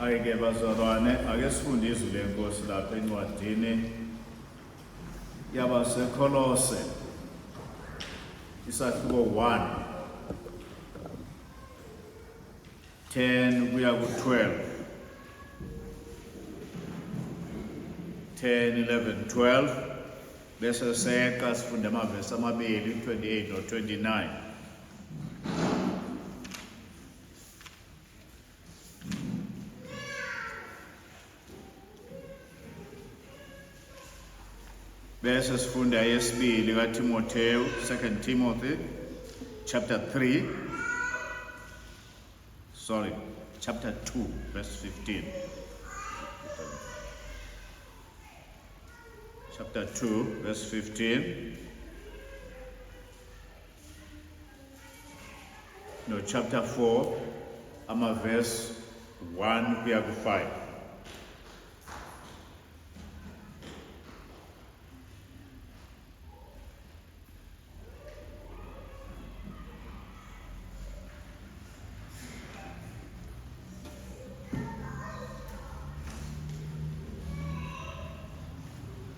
Ayike bazalwane, ake sifunde izwi lenkosi lapha encwadini yabaseKolose isahluko 1 10 kuya ku12 10 11 12 bese seqa sifunde amavesi amabili 28 no 29. Bese sifunda yesibili kaTimotheo, 2 Timothy chapter 2 verse 15. Chapter 2 verse 15. No, chapter 4 verse 1 kuya ku 5.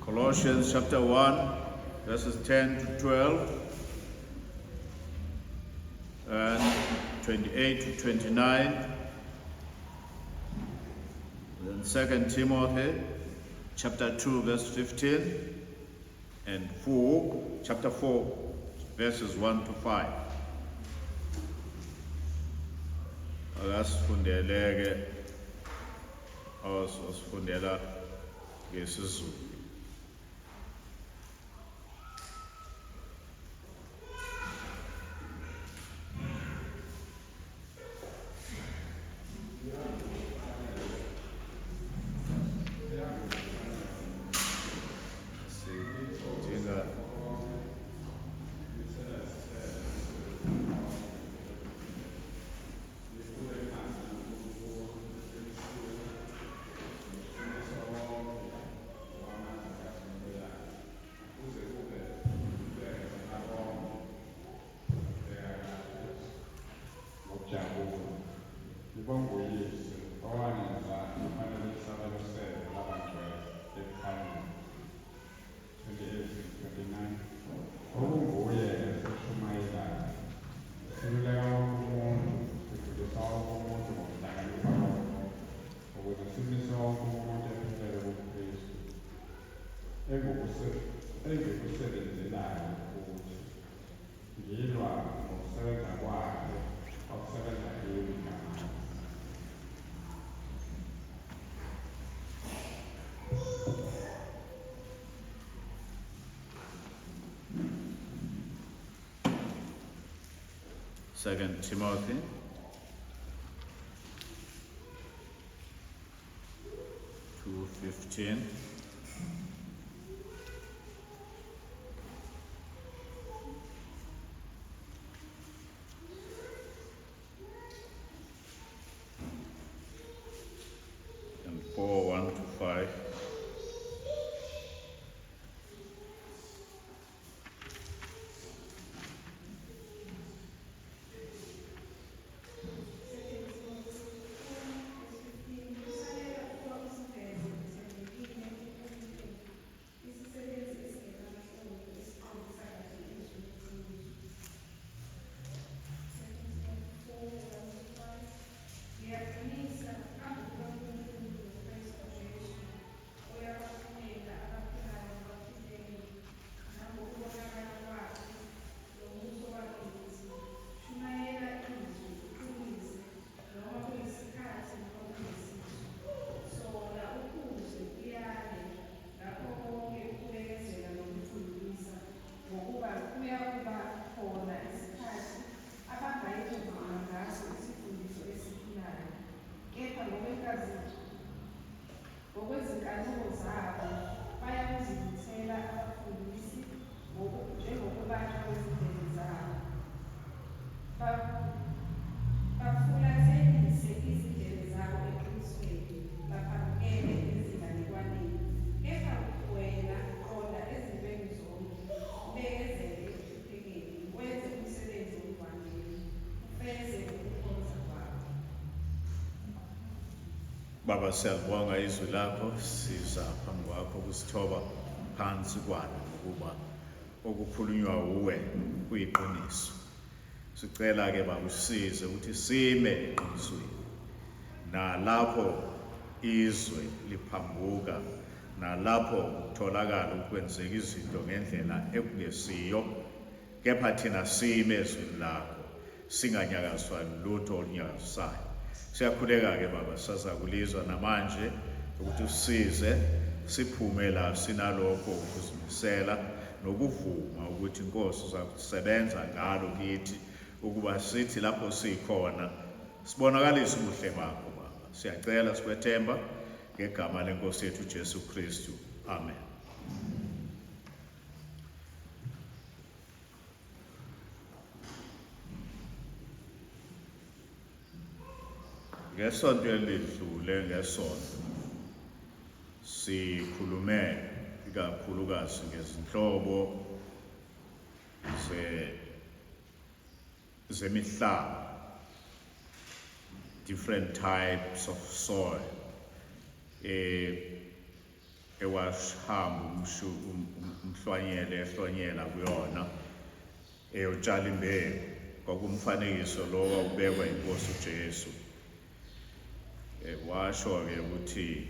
Colossians chapter 1 verses 10 to 12 and 28 to 29. Then 2 Timothy chapter 2 verse 15 and chapter 4 verses 1 to 5. Akasifundeleke awasifundela ngesizulu. Second Timothy two 15. And 4 1 to 5. Baba, siyalibonga izwi lakho, siza phambi kwakho kusithoba phansi kwalo ukuba okukhulunywa uwe kuyiqiniso. Sicela ke Baba usize ukuthi sime eqinisweni, nalapho izwe liphambuka, nalapho kutholakala ukwenzeka izinto ngendlela ekungesiyo, kepha thina sime ezwini lakho, singanyakaziswa lutho olunyakazisayo. Siyakhuleka ke Baba, sazakulizwa namanje ukuthi usize siphume la sinalokho ukuzimisela nokuvuma ukuthi Nkosi uzakusebenza ngalo kithi, ukuba sithi lapho sikhona sibonakalise ubuhle bakho Baba. Siyacela sikwethemba ngegama leNkosi yethu Jesu Kristu. Amen. Ngesonto elidlule ngesonto sikhulume ikakhulukazi ngezinhlobo zemihlaba, different types of soil, ewashamba umhlwanyele ehlonyela kuyona eyotshala imbewu. Kwakumfanekiso lo wawubekwa iNkosi uJesu. Washo-ke ukuthi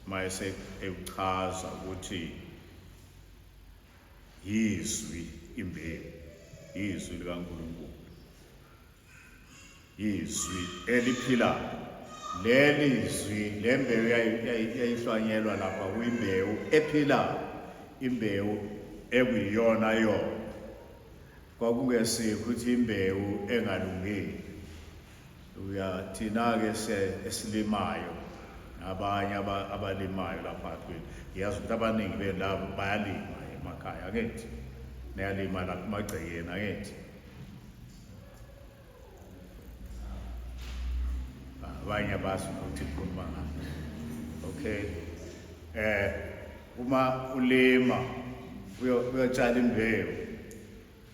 mayese ewuchaza ukuthi yizwi imbewu, yizwi likaNkulunkulu, yizwi eliphilayo. Leli zwi, le mbewu yayihlwanyelwa lapha kuyimbewu ephilayo, imbewu ekuyiyona yona. Kwakungesikho ukuthi imbewu engalungile. Thina-ke esilimayo nabanye abalimayo lapha kwethu, ngiyazi ukuthi abaningi belabo bayalima emakhaya, akithi? Niyalima lapha emagcekeni, akithi? Abanye abazi ukuthi ngikhuluma ngani. Okay. Uma ulima uyotshala imbewu,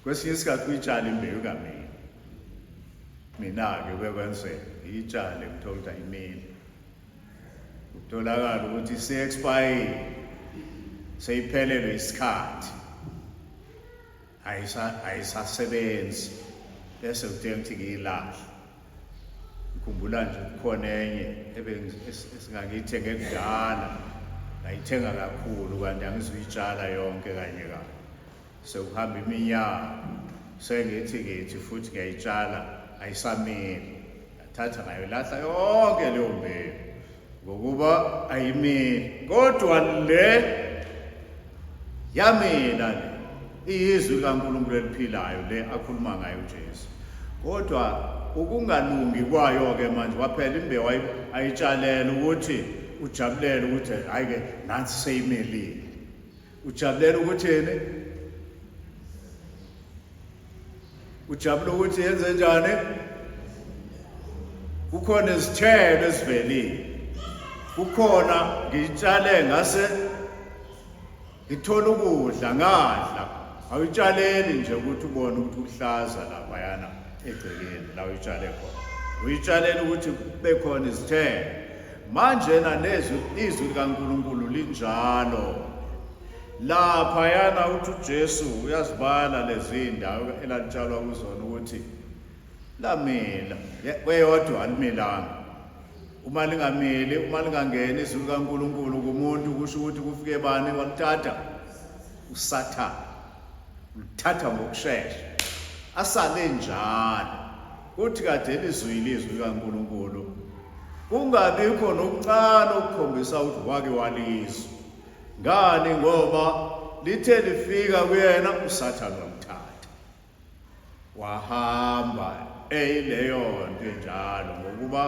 kwesinye isikhathi uyitshala imbewu kamina. Mina-ke bekwenzeka ngiyitshale ngithola ukuthi ayimili. Kutholakala ukuthi se-expire, seyiphelelwe isikhathi, ayisasebenzi, bese kudinga ukuthi ngiyilahle. Ngikhumbula nje kukhona enye esingangiyithenge kudala, ngayithenga kakhulu kanti angizuyitshala yonke kanye kanye. Sekuhamba iminyaka, sengithi futhi ngiyayitshala, ayisamili. Ngathatha ngayolahla yonke leyo mbewu ngokuba ayimili. Kodwa le yamila, le iyizwi likaNkulunkulu eliphilayo, le akhuluma ngayo uJesu. Kodwa ukungalungi kwayo-ke manje, kwaphela imbewu ayitshalela ukuthi ujabulele ukuthi hayi-ke nansi seyimilile. Ujabulela ukuthini? Ujabule ukuthi yenze njani? Kukhona izithelo ezivelile, kukhona ngiyitshale ngase ngithola ukudla, ngadla. Awuyitshaleli nje ukuthi ubone ukuthi uhlaza laphayana egcekeni la uyitshale khona, uyitshalela ukuthi kube khona izithelo. Manje izwi likaNkulunkulu linjalo. Laphayana uthi uJesu uyazibala lezi ndawo elalitshalwa kuzona ukuthi lamila, kweyodwa alimilanga. Uma lingamili, uma lingangeni izwi likaNkulunkulu kumuntu, kusho ukuthi kufike bani walithatha? uSathane. Ulithatha ngokushesha, asale njalo. Kuthi kade ilizwi likaNkulunkulu kungabikho nokuncane okukhombisa ukuthi wake walizwa. Ngani? Ngoba lithe lifika kuyena uSathane wamthatha, wahamba leyo nto enjalo. Ngokuba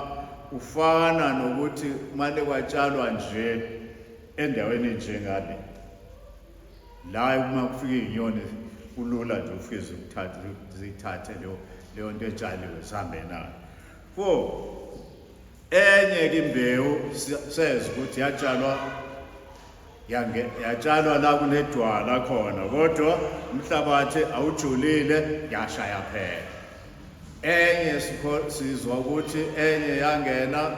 ufana nokuthi manje kwatshalwa nje endaweni njengale la, uma kufika izinyoni kulula nje ufike zithathe leyo nto etshaliwe zihambe nayo. Enye ke imbewu seza ukuthi yatshalwa la kunedwala khona, kodwa umhlabathi awujulile, yashaya phela. enye sizwa ukuthi enye yangena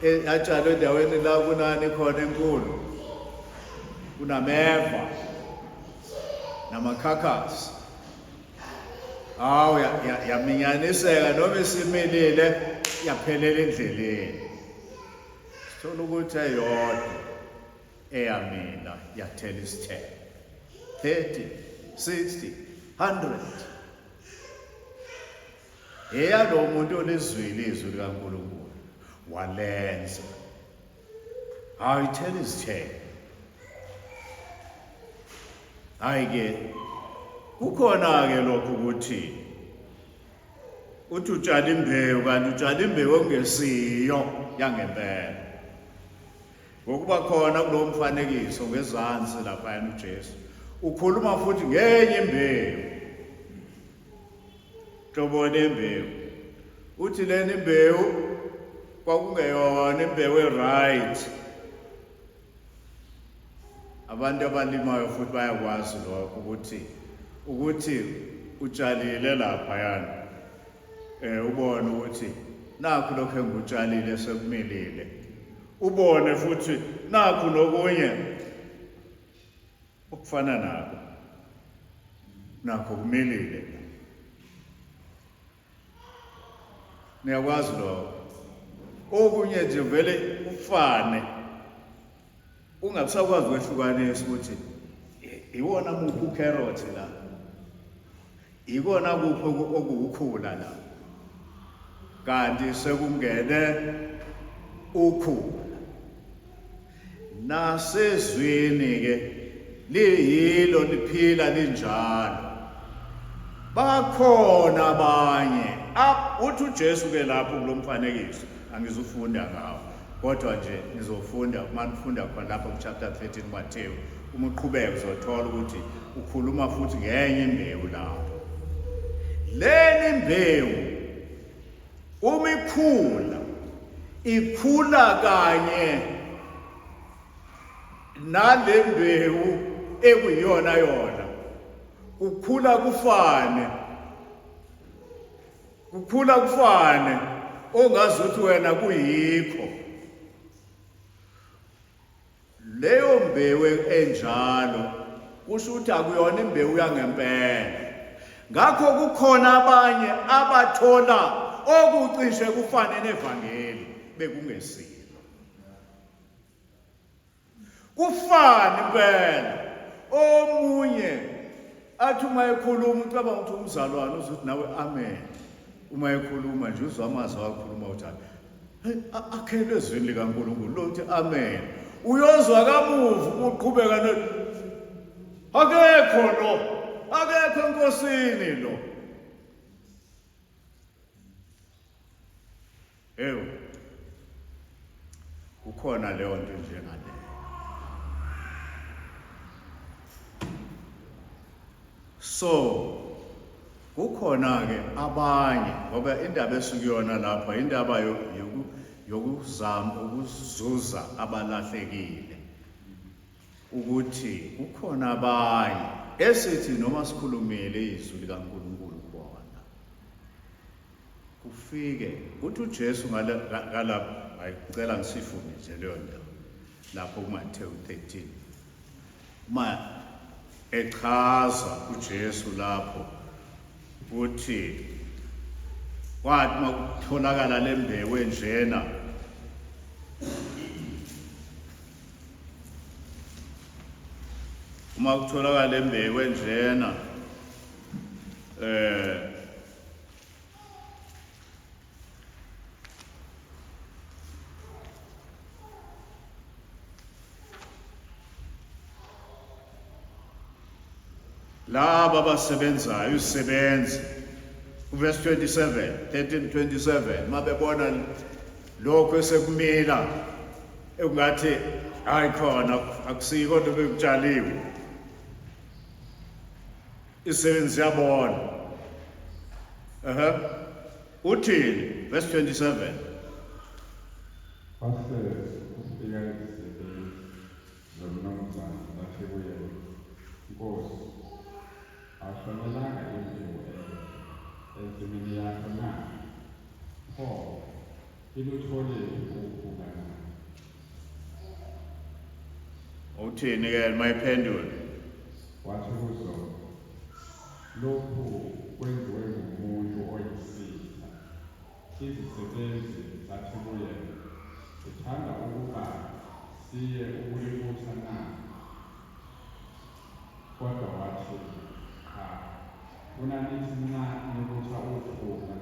yatshalwe endaweni la kunani khona enkulu kunameva namakhakhasi. Hawu yaminyaniseka noma isimilile yaphelela endleleni. Sithola ukuthi eyodwa eyamila yathela isithelo 30, 60, 100. Eyalo muntu olizwile izwi likaNkulunkulu walenza. Ayithela izithelo. Hayi-ke kukhona-ke lokho ukuthi utshala imbewu kanti utshala imbewu engesiyo yangempela. Ngokuba khona kulo mfanekiso ngezansi laphayana uJesu ukhuluma futhi ngenye imbewu. Hlobo lembewu. Uthi lena imbewu kwakungeyona imbewu right. Abantu abalimayo futhi bayakwazi lokho ukuthi utshalile laphayana ubone ukuthi nakho lokho engikutshalile sekumilile. Ubone futhi nakho nokunye okufana nakho kumilile. Niyakwazi lokho. Okunye nje vele ufane ungabisakwazi ukwehlukanisa ukuthi iwona muphi ucarrot la, ikona kuphi okuwukhula la, kanti sekungene ukhula. Nasezwini-ke liyilo liphila linjalo. Bakhona abanye uthi uJesu-ke lapho kulo mfanekiso angizufunda ngawo, kodwa nje ngizofunda uma nifunda khona lapho ku-chapter 13 Matewu. Uma uqhubeka uzothola ukuthi ukhuluma futhi ngenye imbewu lapho. Leli imbewu uma ikhula kanye nale mbewu ekuyiyona yona, kukhula kufane ongazi ukuthi wena kuyikho. Leyo mbewu enjalo kusho ukuthi akuyona imbewu yangempela. Ngakho kukhona abanye abathola okucishe kufane nevangeli bekungesilo. Kufane impela. Omunye athi uma ekhuluma ucabanga ukuthi umzalwane uzothi nawe amen. Uma ekhuluma nje uzwa amazwi akhuluma uthanda. Akhelwe ezwini likaNkulunkulu lo uthi amen. Uyozwa kamuva uqhubeka akekho enkosini lo. Kukhona leyo nto njengaleyo. So kukhona-ke abanye, ngoba indaba esukuyona lapha indaba yokuzama ukuzuza abalahlekile, ukuthi kukhona abanye esithi noma sikhulumile izwi likaNkulunkulu kubona kufike uthi uJesu ngalapha. Ngicela ngisifunde nje leyo ndawo lapho kuMathewu 13 uma echaza uJesu lapho uthi kwathi makutholakala le mbewu enjena uma kutholakala le mbewu enjena laba abasebenzayo isebenzi verse 27 13:27 mabebona lokho esekumila engathi hayi khona akusiko into bekutshaliwe isebenzi yabona uthini verse 27 Afanelanga imbewu ensimini yakho uthini ke mayiphendule wathi kuzo lokhu kwenziwe ngumuntu oyisitha izisebenzi zathi kuye uthanda ukuba siye ukulibutha na kodwa wathi cha kunanithi nxa nibutha uphunga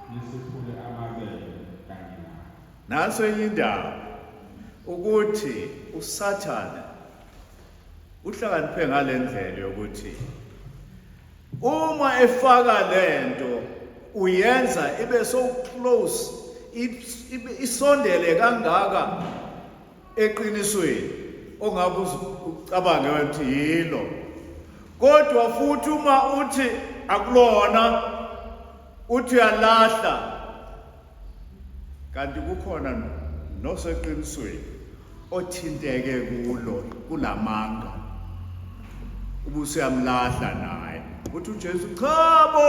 nisiphule amabele kanye nawo naso enye indaba ukuthi usathane uhlakaniphe ngale ndlela yokuthi uma efaka lento uyenza ibe so close isondele kangaka eqinisweni ongabe ucabange ukuthi yilo kodwa futhi uma uthi akulona uthi uyalahla kanti kukhona noseqinisweni othinteke kulo kulamanga ubusuyamlahla naye uthi uJesu cha bo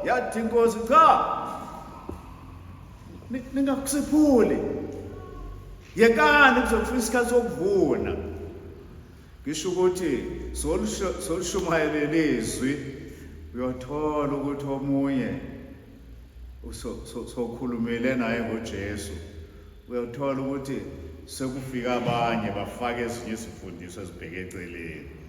yathi inkosi cha ningakusiphuli yekani kuzofika isikhathi sokuvuna ngisho ukuthi solushumayele izwi uyothola ukuthi omunye sokhulumile naye ngoJesu uyothola ukuthi sekufika abanye bafaka ezinye izifundiso ezibheke eceleni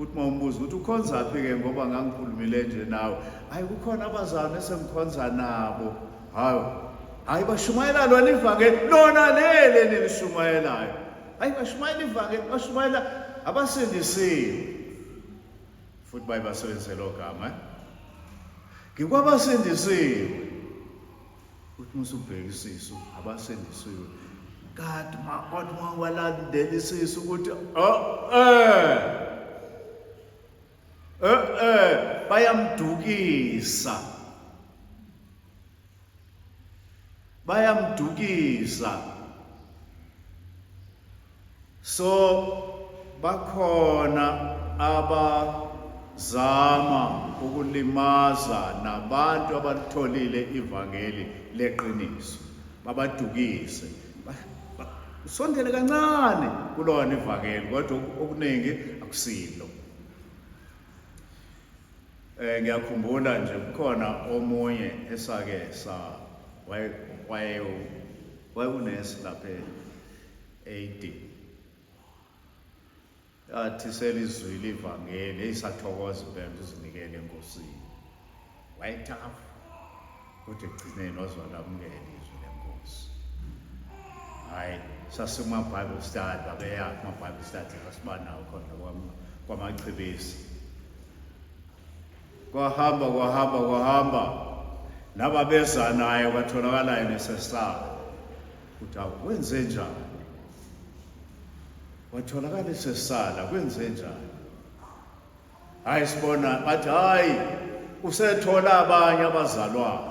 uthi mawumbuza ukuthi ukhonzaphi ke ngoba ngangikhulumile nje nawe hayi kukhona abazalwane esengikhonza nabo hayi bashumayela lona ivangeli lona lele nilishumayelayo hayi bashumayela ivangeli bashumayela abasindisiwe futhi bayibasebenzise lo gama ngikwabasindisiwe uthi musubhekisisa abasindisiwe kanti kodwa mangwalandelisisa ukuthi bayamdukisa so bakhona abazama ukulimaza nabantu abalitholile ivangeli leqiniso babadukise usondele kancane kulona ivangeli kodwa okuningi akusilo ngiyakhumbula nje kukhona omunye esake wayunesi lapha e-AD athi selizwile ivangeli eyisathokoza impela uzinikele enkosini wayethafu ukuthi egcineni wazwalamukela izwi lenkosi hayi sasima-Bible study babeyakho ama-Bible study asibanawo khona kwamachibisi kwahamba nababeza naye kwatholakala enesesaba ukuthi wenze njani watholakala esesala kwenze njani hayi sibona bathi hayi usethola abanye abazalwane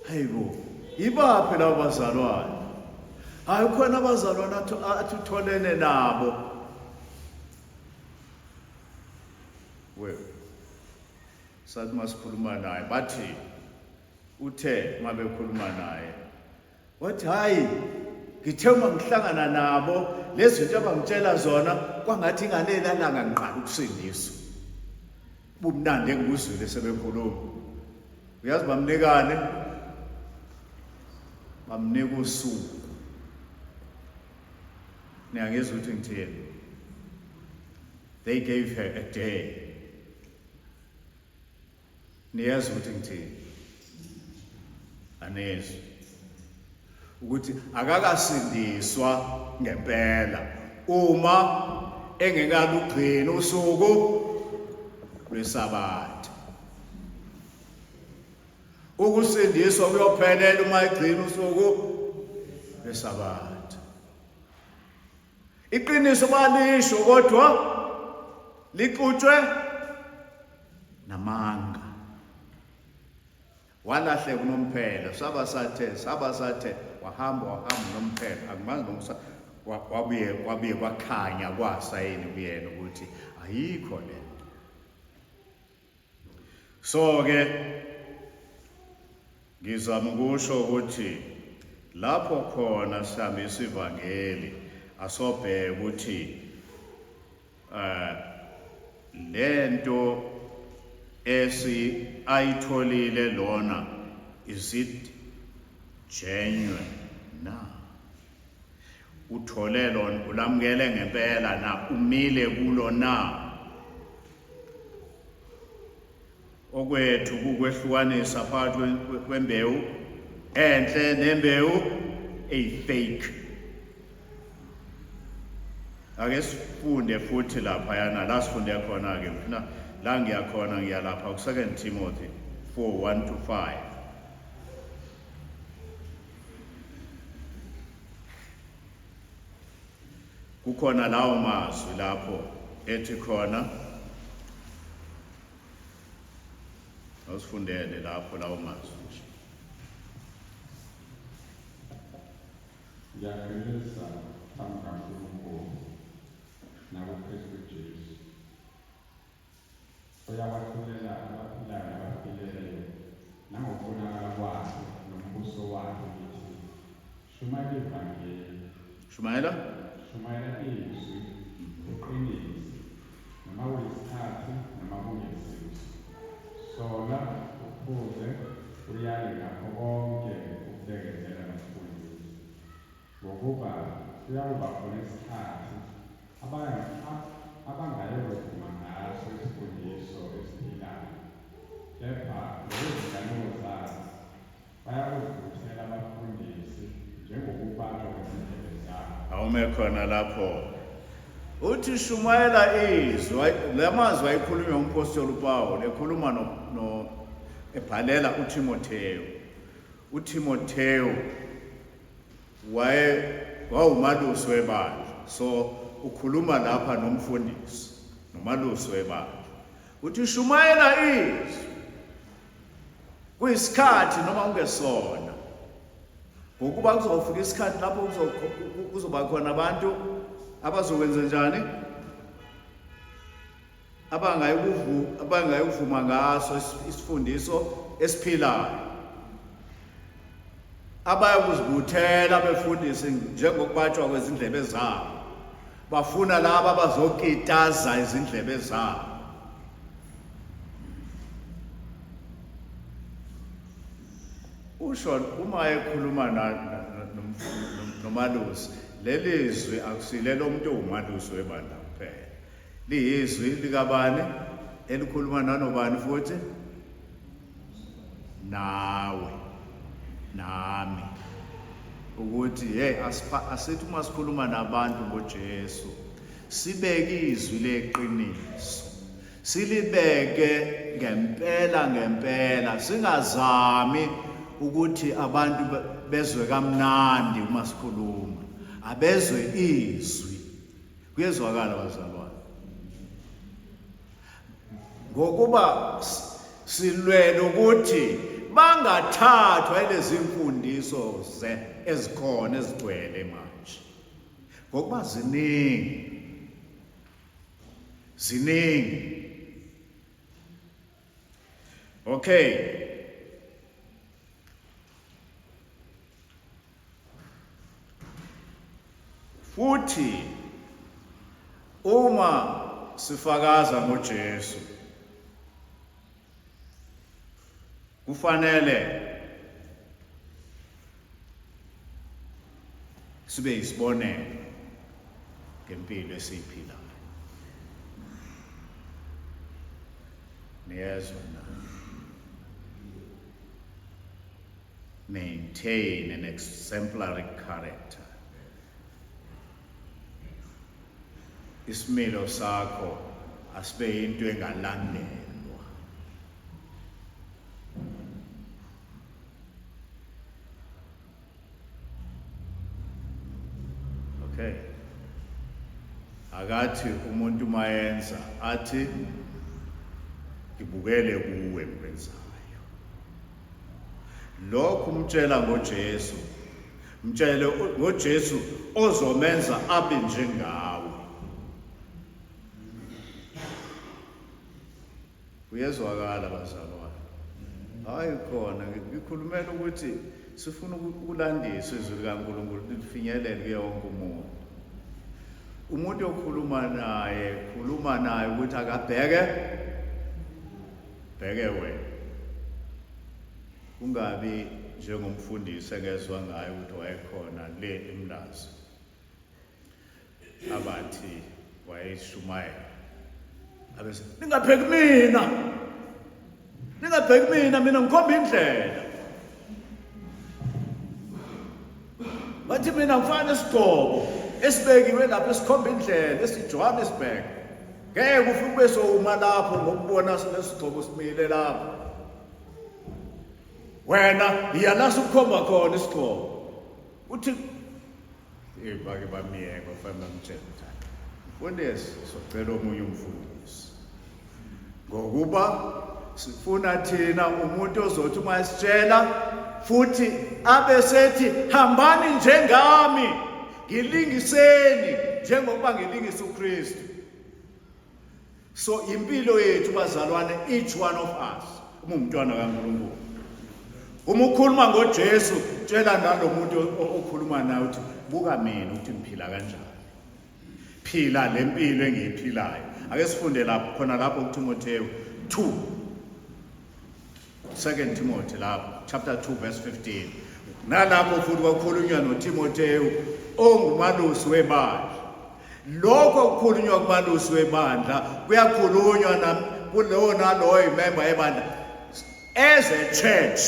hayibo ibaphi labo bazalwane hayi khona abazalwane athi utholene nabo sathi masikhuluma naye bathi uthe mabekhuluma naye wathi hayi ngithe uma ngihlangana nabo lezi zinto abangitshela zona kwangathi ngalelanga ngiqala ukusindiswa bumnandi engikuzwile sebekhuluma uyazi bamnikane bamnika usuku niyangizwa ukuthi ngithini they gave her a day niyazi ukuthi ngithini anezwi ukuthi akakasindiswa ngempela uma engekalugcini usuku lwesabatha ukusindiswa kuyophelela uma egcina usuku lwesabatha iqiniso balisho kodwa lixutshwe namanga walahleka unomphela sabasathe wahamba unomphela akumazi wabuye kwakhanya kwasayini kuyena ukuthi ayikho lento so ke ngizama ukusho ukuthi lapho khona sihambe isivangeli asobheka ukuthi lento ayitholile lona, is it genuine na? Uthole lona, ulamukele ngempela na? Umile kulo na? Okwethu kukwehlukanisa phakathi kwembewu enhle nembewu fake. Ake sifunde futhi lapha yana la sifunde khona ke mina la ngiyakhona ngiyalapha ku 2 Timothy 4:1-5. Kukhona lawo mazwi lapho ethi khona, asifundele lapho lawo mazwi. Ngiyaqinisa phambi kaNkulunkulu nakuKristu Jesu, uyawahlulela abaphilayo nabafileyo nangokubonakala kwakhe nombuso wakhe ngithi, shumayela ivangeli, Shumayela izwi, uqinise, noma kuyisikhathi noma kuyisizo. Sola, uphuze, uyale ngakho konke ukubekezela nokufundisa. Ngokuba kuyakuba khona isikhathi abangayekuvuma ngaso isifundiso esiphilayo, kepha ngokwezinkanuko zabo bayakuvuthela abafundisi njengokubanjwa kwezindlebe zabo. awume khona lapho uthi shumayela izwi. Lamazwi ayikhulunywa umpostoli uPawulu ekhuluma ebhalela uTimotheyu wawumalusi webandla, so ukhuluma lapha nomfundisi nomalusi webandla. Uthi shumayela izwi kuyisikhathi noma ungesona, ngokuba kuzofika isikhathi lapho kuzoba khona abantu abazokwenza njani, abangayivuma ngaso isifundiso esiphilayo, abayakuzibuthela befundise njengokubatshwa kwezindlebe zabo, bafuna laba abazokitaza izindlebe zabo. Usho uma ekhuluma nomalusi, lelizwi akusilelo umuntu owumalusi webandla kuphela, liyizwi likabani elikhuluma nanobani futhi nawe nami, ukuthi asithi uma sikhuluma nabantu ngoJesu sibeke izwi leqiniso, silibeke ngempela, singazami ukuthi abantu bezwe kamnandi uma sikhuluma, abezwe izwi. Kuyezwakala bazalwane, ngokuba silwele ukuthi bangathathwa lezi mfundiso ezikhona ezigcwele manje, ngokuba ziningi. Okay, futhi uma sifakaza ngoJesu kufanele sibe isibonelo ngempilo esiyiphilayo. Niyezwa na? Maintain an exemplary character. Isimilo sakho asibe into engalandelwa. Okay, akathi umuntu mayenza athi ngibukele kuwe ngikwenzayo. Lokhu mtshela ngoJesu, mtshele ngoJesu ozomenza abe njengawe. Kuyezwakala bazalwane, hayi khona ngikhulumela ukuthi sifuna ukulandisa izwi likaNkulunkulu lifinyelele kuye wonke umuntu. Umuntu okhuluma naye ukuthi akabheke wena. Ungabi njengomfundisi engezwa ngayo ukuthi wayekhona le eMlazi. Abathi wayeshumayela. Abese ningabheki mina ngikhomba indlela. Bathi mina ngifana isigqoko esibekiwe lapho esikhomba indlela esiJohannesburg. Ngeke ufike ube sowuma lapho ngokubona lesigqoko simile lapho. Wena iyalasa ukukhomba khona isigqoko. Uthi bake bamiyeke bafana bamtshela ukuthi mfundisi socela omunye umfundisi. Ngokuba sifuna thina umuntu ozothi uma esitshela futhi abe sethi hambani njengami, ngilingiseni njengoba ngilingisa uKristu. So impilo yethu bazalwane, each one of us umntwana kaNkulunkulu. Uma ukhuluma ngoJesu, tshela nalomuntu okhuluma naye uthi buka mina ukuthi ngiphila kanjani. Phila lempilo engiyiphilayo. Ake sifunde lapho khona lapho kuTimotheo 2. 2 Timothy lapho chapter 2 verse 15. Nalapho futhi kwakhulunywa noTimotheo ongumalusi webandla. Lokho kukhulunywa kumalusi webandla kuyakhulunywa kulowo nalowo imember yebandla. As a church,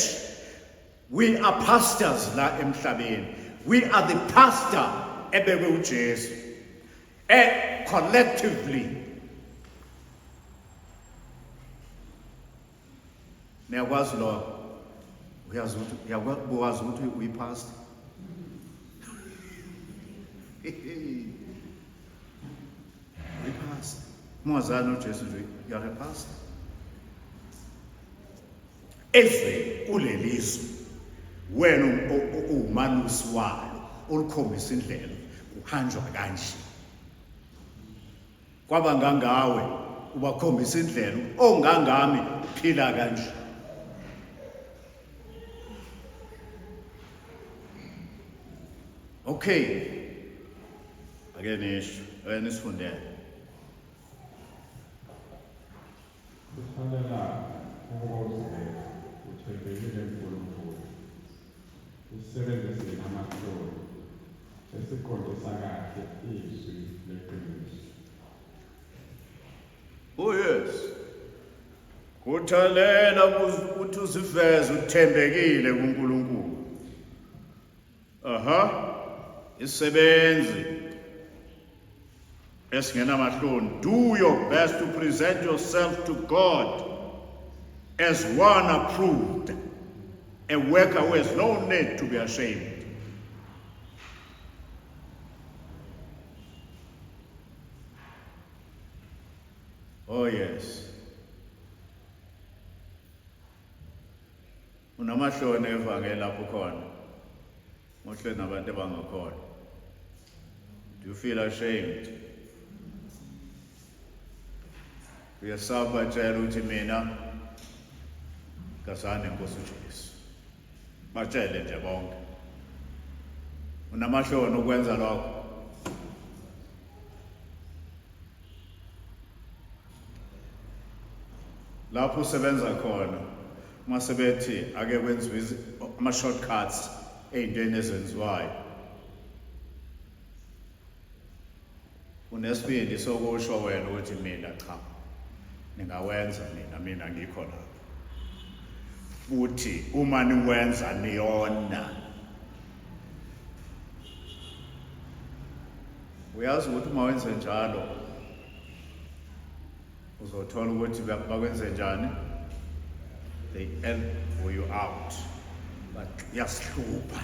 we are pastors la emhlabeni. We are the pastor ebekwe uJesu. Collectively. Niyakwazi lo uyazi ukuthi uyipastor. Uyipastor. Mwazana uJesu nje you're a pastor. Eze kulelizwe wena umalusi walo olukhombisa indlela uhanjwa kanje. Kwaba ngangawe ubakhombisa indlela ongangami uphila kanje. Okay. Ake nisifundele. Kufanele ukuze uthembekile kuNkulunkulu. Usebenzise amahloni esiqondisa kahle izwi leqiniso. Oh yes. Kuthalela ukuthi uziveze uthembekile kuNkulunkulu. Isebenzi esingenamahloni. Do your best to present yourself to God as one approved, a worker who has no need to be ashamed. Oh yes. Unamahloni evangeli lapho khona. Mohle nabantu abangakhona. Do you feel ashamed? Uyasaba tshela ukuthi mina kasane Nkosi uJesu. Batshele nje bonke. Unamahloni ukwenza lokho. Lapho usebenza khona masebethi ake kwenziwe ama shortcuts ezintweni ezenziwayo. Unesibindi sokusho wena ukuthi mina cha ningawenza mina ngikho lapho. Futhi uma niwenza niyona. Uyazi ukuthi uma wenza njalo uzothola ukuthi bakwenze njani? They elbow you out. But uyasihlupha.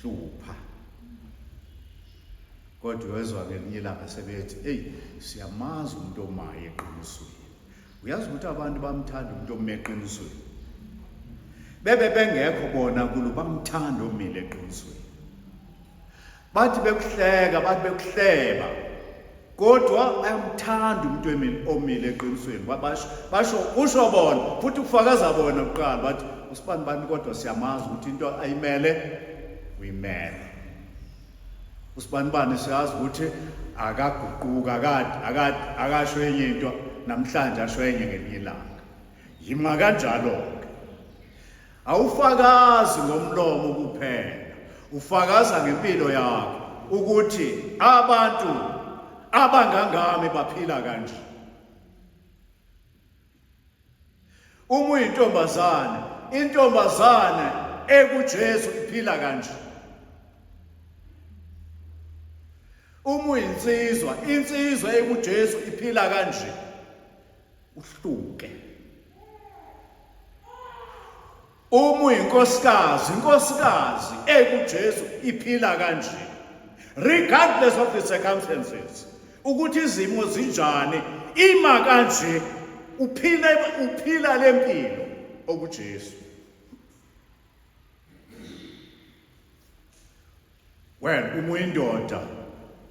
Hlupha. Kodwa wezwa ngelinye ilanga sebethi, siyamazi umuntu omaye eqinisweni. Uyazi ukuthi abantu bamthanda umuntu omaye eqinisweni. Bebe bengekho bona kulo bamthanda omile eqinisweni. Bathi bekuhleka, bathi bekuhleba. kodwa ayamthanda umuntu omile eqinisweni. Basho bona futhi kufakaza bona kuqala bathi usibanibani kodwa siyamazi ukuthi into ayimele uyimele. Usibanibani siyazi ukuthi akaguquka akasho enye into namhlanje asho enye ngelinye ilanga. Yima kanjalo-ke. Awufakazi ngomlomo kuphela, ufakaza ngempilo yakho ukuthi abantu abangangami baphila kanje. Uma uyintombazane, intombazane ekuJesu iphila kanje. Uma uyinsizwa, insizwa ekuJesu iphila kanje. Uhluke. Uma uyinkosikazi, inkosikazi ekuJesu iphila kanje. Regardless of the circumstances. Ukuthi izimo zinjani, ima kanje uphila lempilo okuJesu. Well, uma uyindoda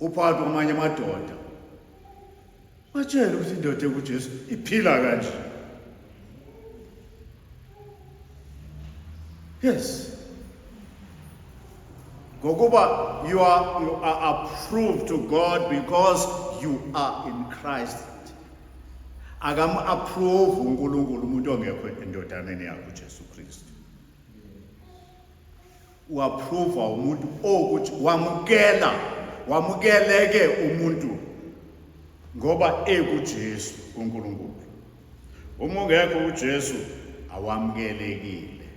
uphakathi kwamanye amadoda, batshela ukuthi indoda ekuJesu iphila kanje. Yes. Ngokuba you are approved to God because you are in Christ. Akam-approve uNkulunkulu umuntu ongekho endodaneni yakho uJesu Kristu. U-approve umuntu okuthi wamukeleke umuntu ngoba ekuJesu uNkulunkulu. Uma ungekho uJesu awamukelekile.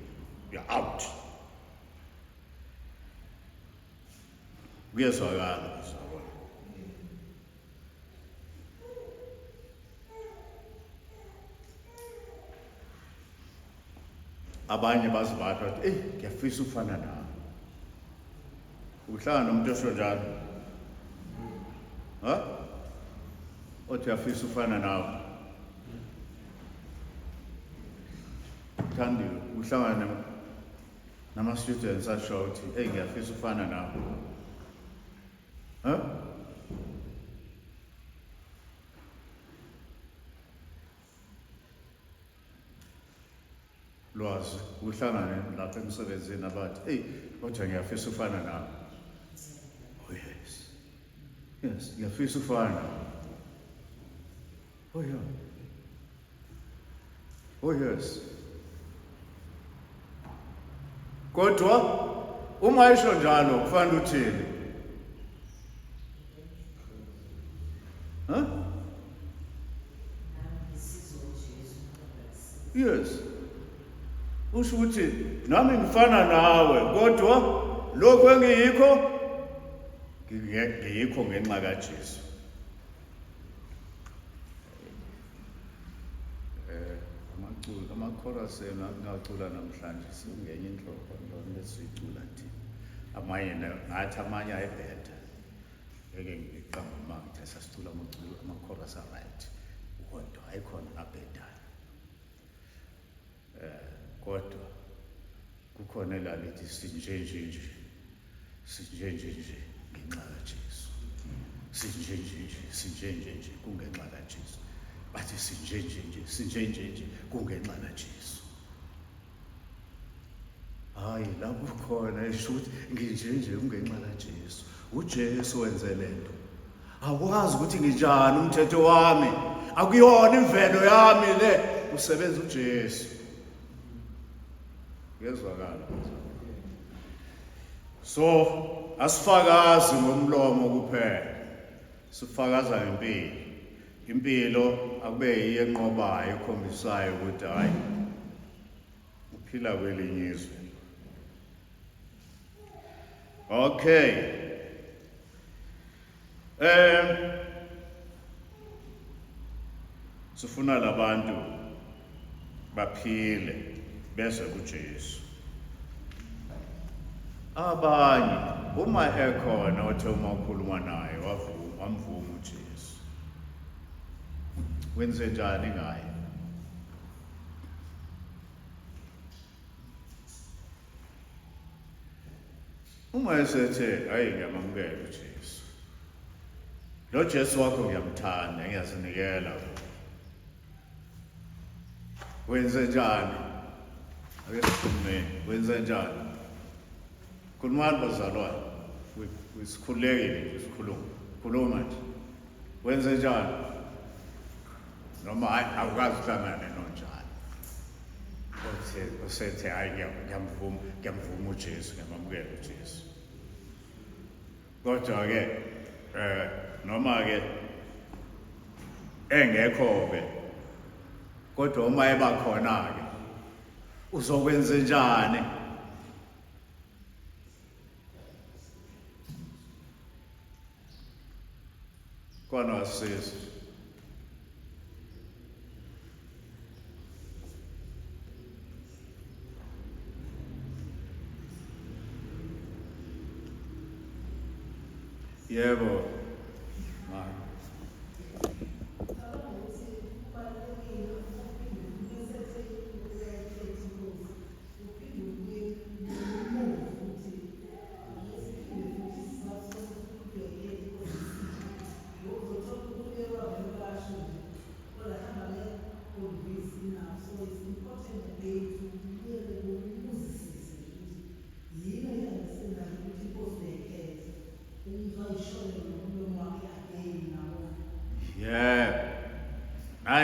You're out. Kuyezwakala kuzwakala. Abanye bazibatha bathi ngiyafisa ufana nawe. Uhlala nomuntu osho njalo. Othi uyafisa ufana nawe. Kandi uhlangana nama-students asho ukuthi ngiyafisa ufana nawe. Lwazi uhlangane lapha emsebenzini abathi kodwa ngiyafisa ufana nawe. Oh yes, ngiyafisa ufana. Oh yeah. Oh yes. Kodwa uma isho njalo kufanele uthini? Yes. Usho ukuthi nami ngifana nawe kodwa lokho engiyikho ngiyikho ngenxa kaJesu. Ama-chorus ngacula namhlanje singenye inhlobo lesicula thina. Amanye ayebheda. Ngeke ngiqamba manje sasicula ama-chorus right. Kodwa ayikhona abhedayo. Kodwa kukhona elalithi sinjenje ngenxa kaJesu. Sinjenje kungenxa kaJesu. Bathi sinjenje kungenxa kaJesu. Hayi lapho khona esho ukuthi nginjenje kungenxa kaJesu. uJesu wenze lento. Akwazi ukuthi nginjani umthetho wami. Akuyona imvelo yami le, usebenza uJesu. Yezwakala. So asifakazi ngomlomo kuphela. Sifakaza ngempilo. Impilo akube yiyo enqobayo ekhombisayo ukuthi hayi uphila kwelinye izwe. Okay. Sifuna labantu baphile bese kuJesu. Abanye uma ekhona othe uma ukhuluma naye wamvuma uJesu. Wenze njani ngaye? Uma esethe hayi ngiyamamukela uJesu. lo Jesu wakho ngiyamthanda ngiyazinikela wenze njani ake sikhulume wenze njani khulumani bazalwane sikhululekile khuluma nje wenze njani noma awukazi uhlangane nonjani usethe hayi ngiyamvuma uJesu ngiyamamukela uJesu kodwa-ke noma-ke engekho-ke kodwa uma ebakhona-ke uzokwenze njani kwana wasisi yebo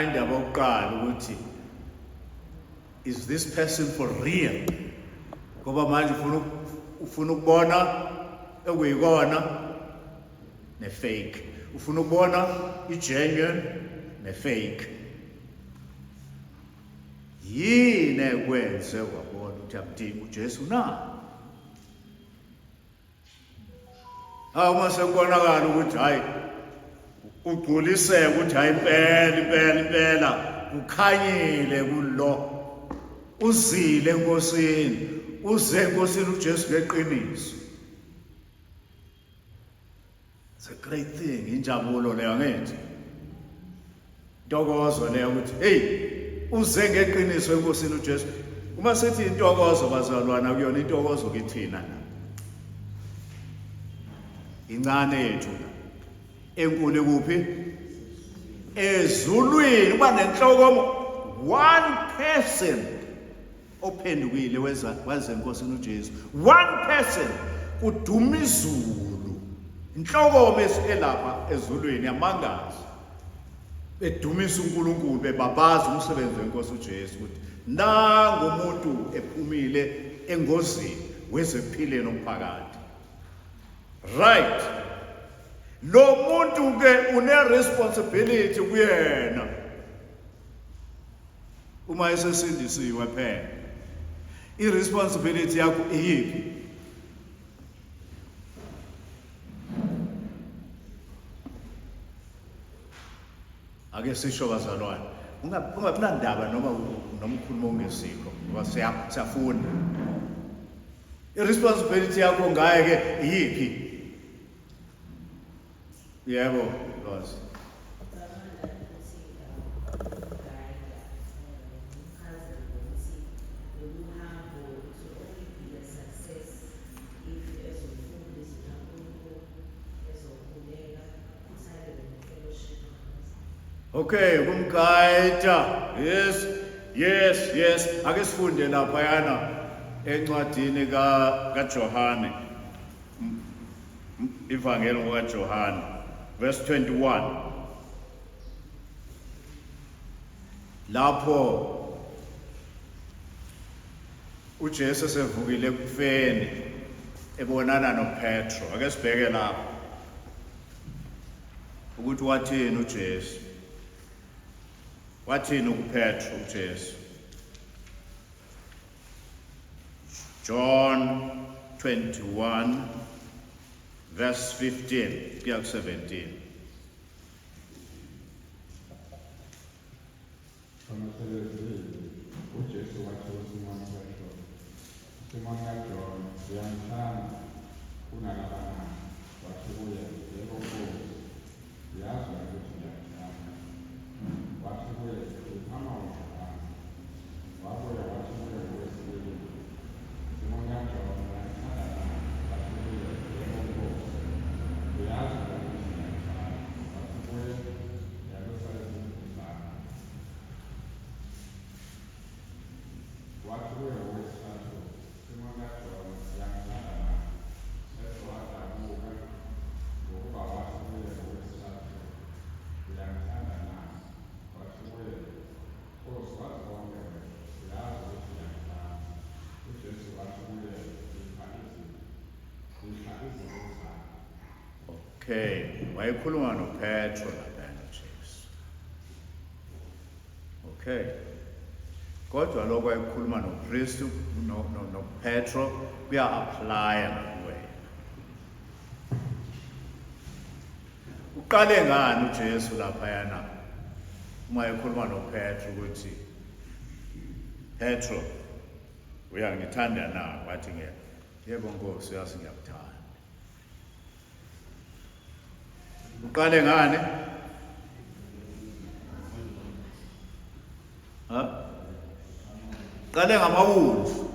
indaba yokuqala ukuthi is this person for real ngoba manje ufuna ukubona ekuyikona ne-fake ufuna ukubona i-genuine ne-fake yini ekwenze wabona ukuthi akudingi uJesu na uma sekubonakala ukuthi hayi ugculiseke ukuthi hayi impela kukhanyile kulo uzile enkosini uze enkosini uJesu ngeqiniso it's a great thing injabulo leyo ngithi intokozo leyo ukuthi hey uze ngeqiniso enkosini uJesu uma sithi intokozo bazalwana kuyona intokozo kithina la incane yethu enkulu kuphi ezulwini kuba nenhlokomo one person ophendukile waze enkosini uJesu one person kuduma izulu inhlokomo eselapha ezulwini yamangazi bedumisa uNkulunkulu bebabaza umsebenzi wenkosi uJesu ukuthi nangu umuntu ephumile engozini wezephile nomphakathi right lo muntu ke une responsibility kuyena uma esesindisiwe phela irresponsibility yakho iyiphi ake sisho bazalwane ungakunandaba noma nomkhulumo ongesikho ngoba siyafunda irresponsibility yakho ngaye ke iyiphi yebo Nkosi okay kumgaita yes ake sifunde lapha yana encwadini kaJohane ivangeli ngokaJohane verse 21 lapho uJesu sevukile ekufeni ebonana noPetro ake sibheke lapho ukuthi wathini uJesu wathini kuPetro uJesu John 21 verse 15 kuya ku-17 uJesu wathi uSimoni Petro Simoni kaJona uyangithanda kunalabana wathi kuye yebo Nkosi yazi ukuthi ngiyakuthanda wathi kuye uhamba ungihlangana wabuya wathi kuye ngokwesibili Simoni kaJona uyangithanda wathi kuye yebo Nkosi uyazi ukuthi ngiyakuthanda Okay, wayekhuluma noPetro lapha noJesu. Okay. Kodwa lokho wayekhuluma noKristu noPetro kuya-applya nakuwena. Uqale ngani uJesu laphayana uma ekhuluma noPetro ukuthi Petro uyangithanda na? Wathi yebo Nkosi, uyazi ngiyakuthanda. Uqale ngani? Qale ngamawundlu.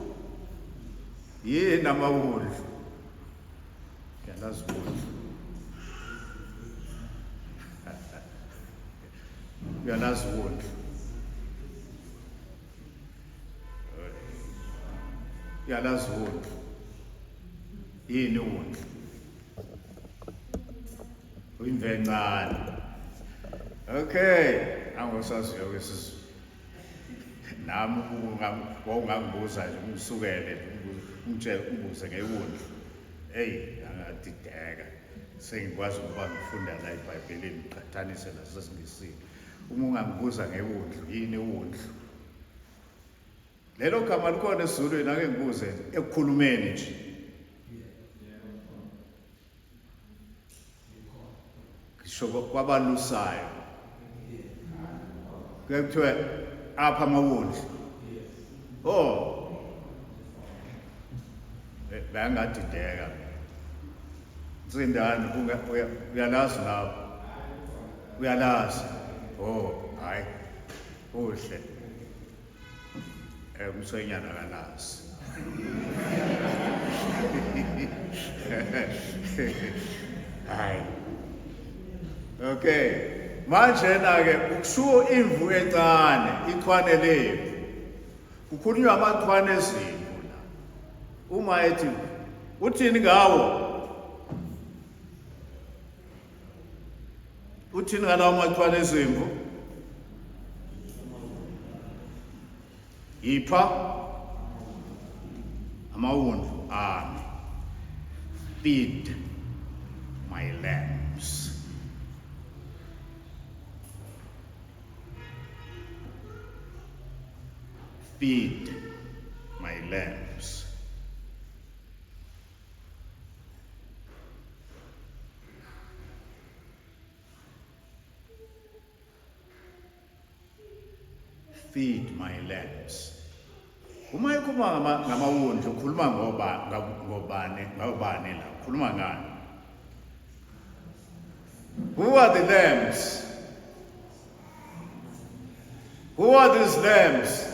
Yini amawundlu? Uyalazi wundlu. Uyalazi wundlu. Uyalazi wundlu. Yini wundlu? Uyimvencane. Okay, angosaziyo kwesizwe. Nami ungangibuza nje ungisukele ungibuze ngewundlu. Hey, angadideka. Sengikwazi ukuba ngifunda la eBhayibhelini ngiqhathanise nasesingisini. Uma ungangibuza ngewundlu, yini wundlu? Lelo gama likhona esiZulwini, ake ngibuze ekukhulumeni nje. Ngisho kwabalusayo. Kuthiwa apha amawundlu. Oh. Bangadideka. Sindani uyalazi lapho. Uyalazi. Oh, hayi. Uhle. Umswenyana akalazi. Hayi. Okay. Manje na-ke ukushiwo imvu encane, ichwane lemvu. Kukhulunywa amachwane ezimvu la. Uma ethi uthini ngawo? Uthini ngalawo machwane ezimvu? Ipha amawundlu ami. Feed my lambs. Feed my lambs. Feed my lambs. Uma ekhuluma ngamawundlu ukhuluma ngobani la? Ukhuluma ngani? Who are the lambs? Who are these lambs?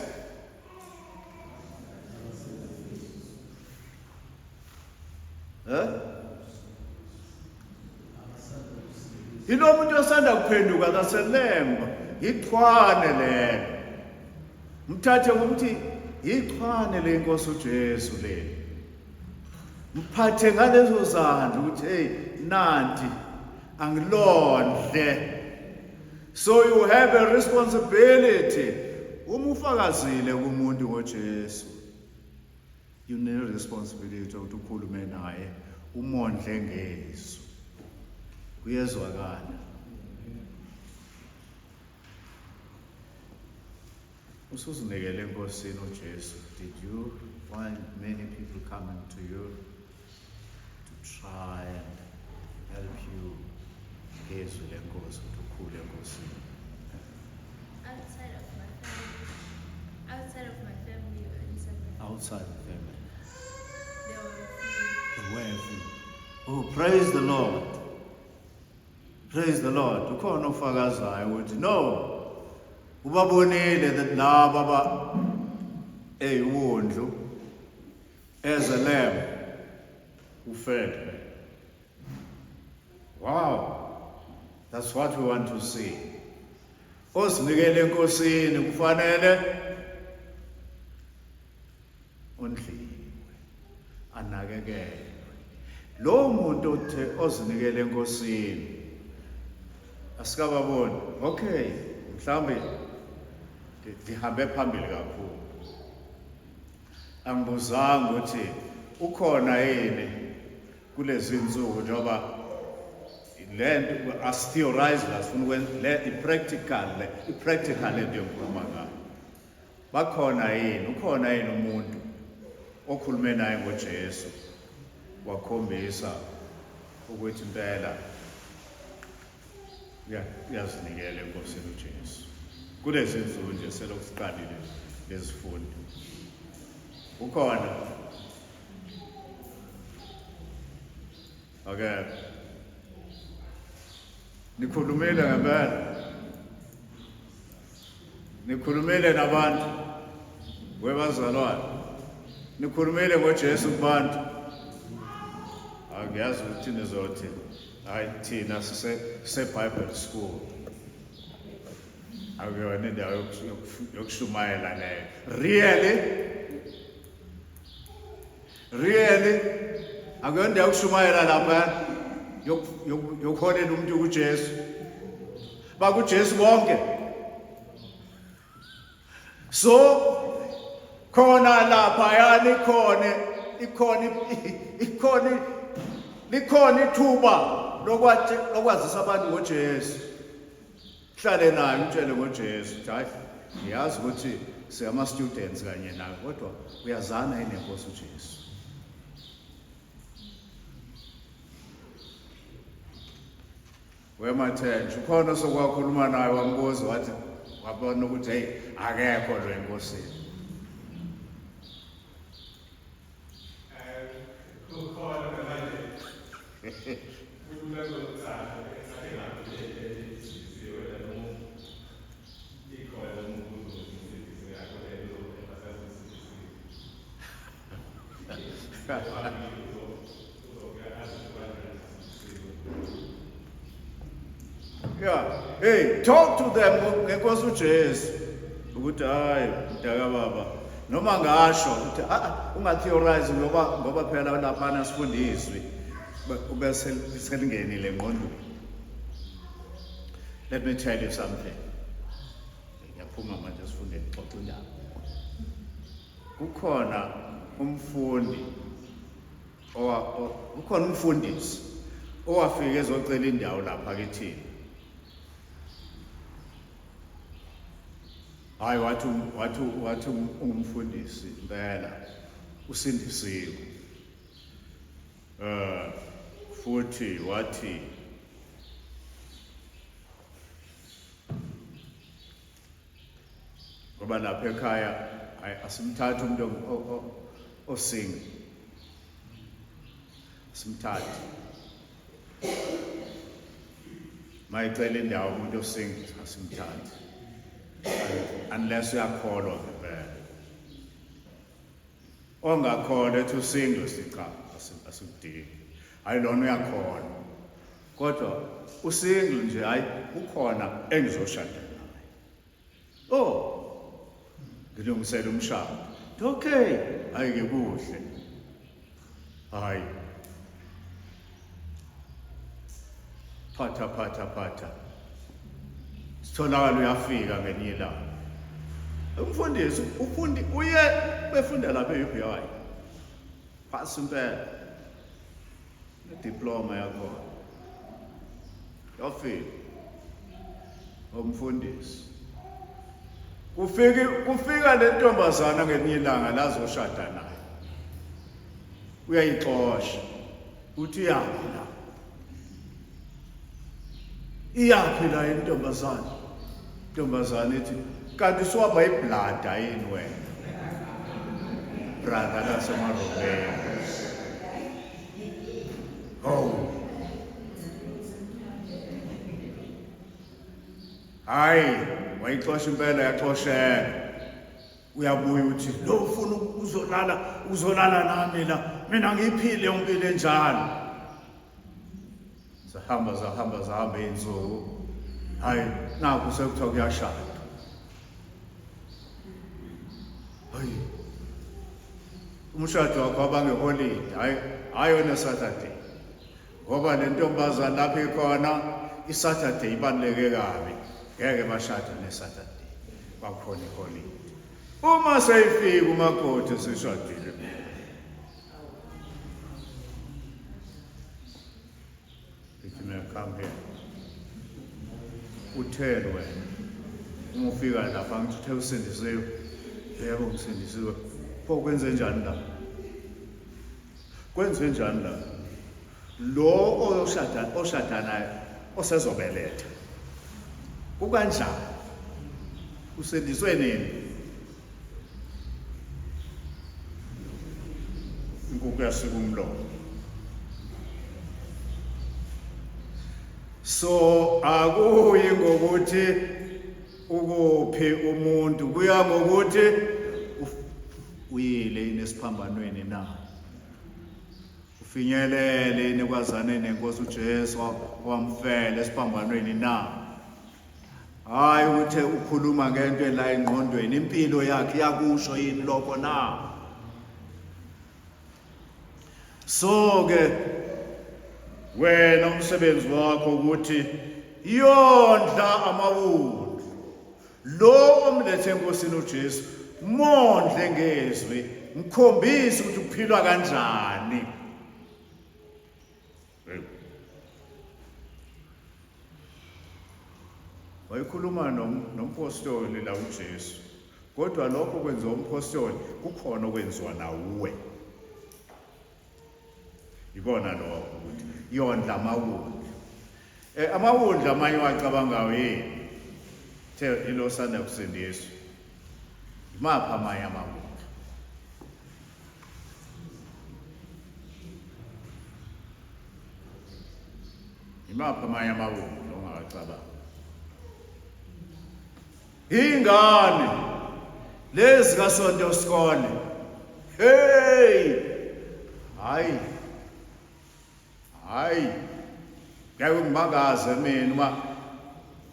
Yilo muntu osanda kuphenduka akaselemba, ichwane lelo. Mthathe ngokuthi ichwane lenkosi uJesu le. Mphathe ngalezo zandla ukuthi hey nanti angilondle. So you have a responsibility. Uma ufakazile kumuntu ngoJesu, you need a responsibility ukuthi ukhulume naye, umondle ngezwi. Uyezwakala. Usuzinikele enkosini uJesu. Did you find many people coming to you to try and help you ngezwi lenkosi ukuthi ukhule enkosini? Outside of my family or inside my family. Outside the family. There were a few. There were a few. Oh, praise the Lord. Praise the Lord. Ukhona ofakazayo ukuthi no. Ubabonile that laba wondlu as a lamb who fed. Wow. That's what we want to see. Osinikele enkosini kufanele ondliwe, anakekelwe. Lo muntu othe ozinikele enkosini asikababoni. Okay, mhlambe ndihambe phambili kakhulu. Angibuzanga ukuthi ukhona yini kulezi insuku njoba le as-theorize la sifuna ukwenza le i-practical lento engikhuluma ngayo. Ukhona yini umuntu okhulume naye ngoJesu wakhombisa ukuthi impela uyazinikela enkosini uJesu. Kulezi nsuku nje selokhu siqalile lezifundo. Ukhona. Okay. Nikhulumile ngempela. Nikhulumile nabantu webazalwane. Nikhulumile ngoJesu kubantu. Angiyazi ukuthi nizothi hayi thina sise Bible school. Akuyona indawo yokushumayela leyo. Really? Akuyona indawo yokushumayela lapha yokholela umuntu kuJesu. BakuJesu bonke. So khona lapha yani likhona ithuba lokwazisa abantu ngoJesu. Hlale naye utshele ngoJesu. Hayi ngiyazi ukuthi siyama students kanye nawe kodwa uyazana yini ngenkosi uJesu. Wemathenje ukhona sokwakhuluma naye wambuza wathi wabona ukuthi hey akekho lo enkosini. Yeah, hey, talk to them ngenkosi uJesu ukuthi hayi mntaka baba noma ngasho ukuthi ungatheorize ngoba phela lapha sifundiswe ubese selingenile engqondweni. Let me tell you something. Ngiyaphuma manje sifundeni xoxa indaba. Kukhona umfundisi owafika ezocela indawo lapha kithini. Hayi wathi ungumfundisi impela usindisiwe. Futhi wathi ngoba lapha ekhaya asimthatha umuntu osinga. Simthatha. Mayicela indawo umuntu osinga asimthatha. Unless uyakholwa ngempela. Ongakholwa ethi usinga sicha asikudingi. Hayi lona uyakholwa. Kodwa usinga nje hayi ukhona engizoshada naye. Oh. Ngilungisela umshado. Okay, ayike kuhle. Hayi. Phatha. Sitholakala uyafika ngenye ilanga. Umfundisi uye befunda lapha eUPI. Phasi impela. Diploma yakho. Yafika. Umfundisi. Kufika le ntombazana ngenye ilanga lazoshada naye. Uyayixosha. Uthi yaphi la? Iyaphi la intombazana? Intombazana ithi kanti siwaba iblada yini wena? Brother lasemarobeni. Oh. Hayi, wayixosha impela yaxosheka. Uyabuya uthi lo ufuna uzolala nami la. Mina ngiphile impilo enjalo. Zahamba insuku. Hayi, naku sekuthiwa kuyashada. Hayi. Umshado wakho abangeholiday, hayi on Saturday. Ngoba le ntombazana lapha ikhona iSaturday ibaluleke kabi. Ngeke bashada neSaturday. Bakhona iholiday. Uma seyifika umakoti seshadile. come here. Uthele wena. Uma ufika lapha ngithi uthe usindisiwe. Yebo ngisindisiwe. Pho kwenze njani la? Kwenze njani la? Lo oshada naye osezobeletha. Kukanjani? Usindiswe nini? Inkukhu yasika umlomo. So akuyi ngokuthi ukuphi umuntu, kuya ngokuthi uyile inesiphambanweni na. Ufinyelele inekwazane nenkosi uJesu wamfela esiphambanweni na. Hayi uthe ukhuluma ngento la engqondweni, impilo yakhe yakusho yini lokho na. So ke wena umsebenzi wakho ukuthi yondla amawundlu lo omlethe enkosini uJesu, mondle ngezwi, mkhombise ukuthi kuphilwa kanjani. Wayikhuluma nompostoli la uJesu, kodwa lokho kwenziwa umpostoli kukhona okwenziwa nawuwe. Ikona lokho ukuthi yondla amawundlu. Amawundlu amanye wacabangayo yini? The ilo sanda kusindiswa. Imaphi amanye amawundlu? Imaphi amanye amawundlu ongacabanga? Ingane lezi kaSonto Skole. Hey! Hayi. Ngeke ngibakaze mina uma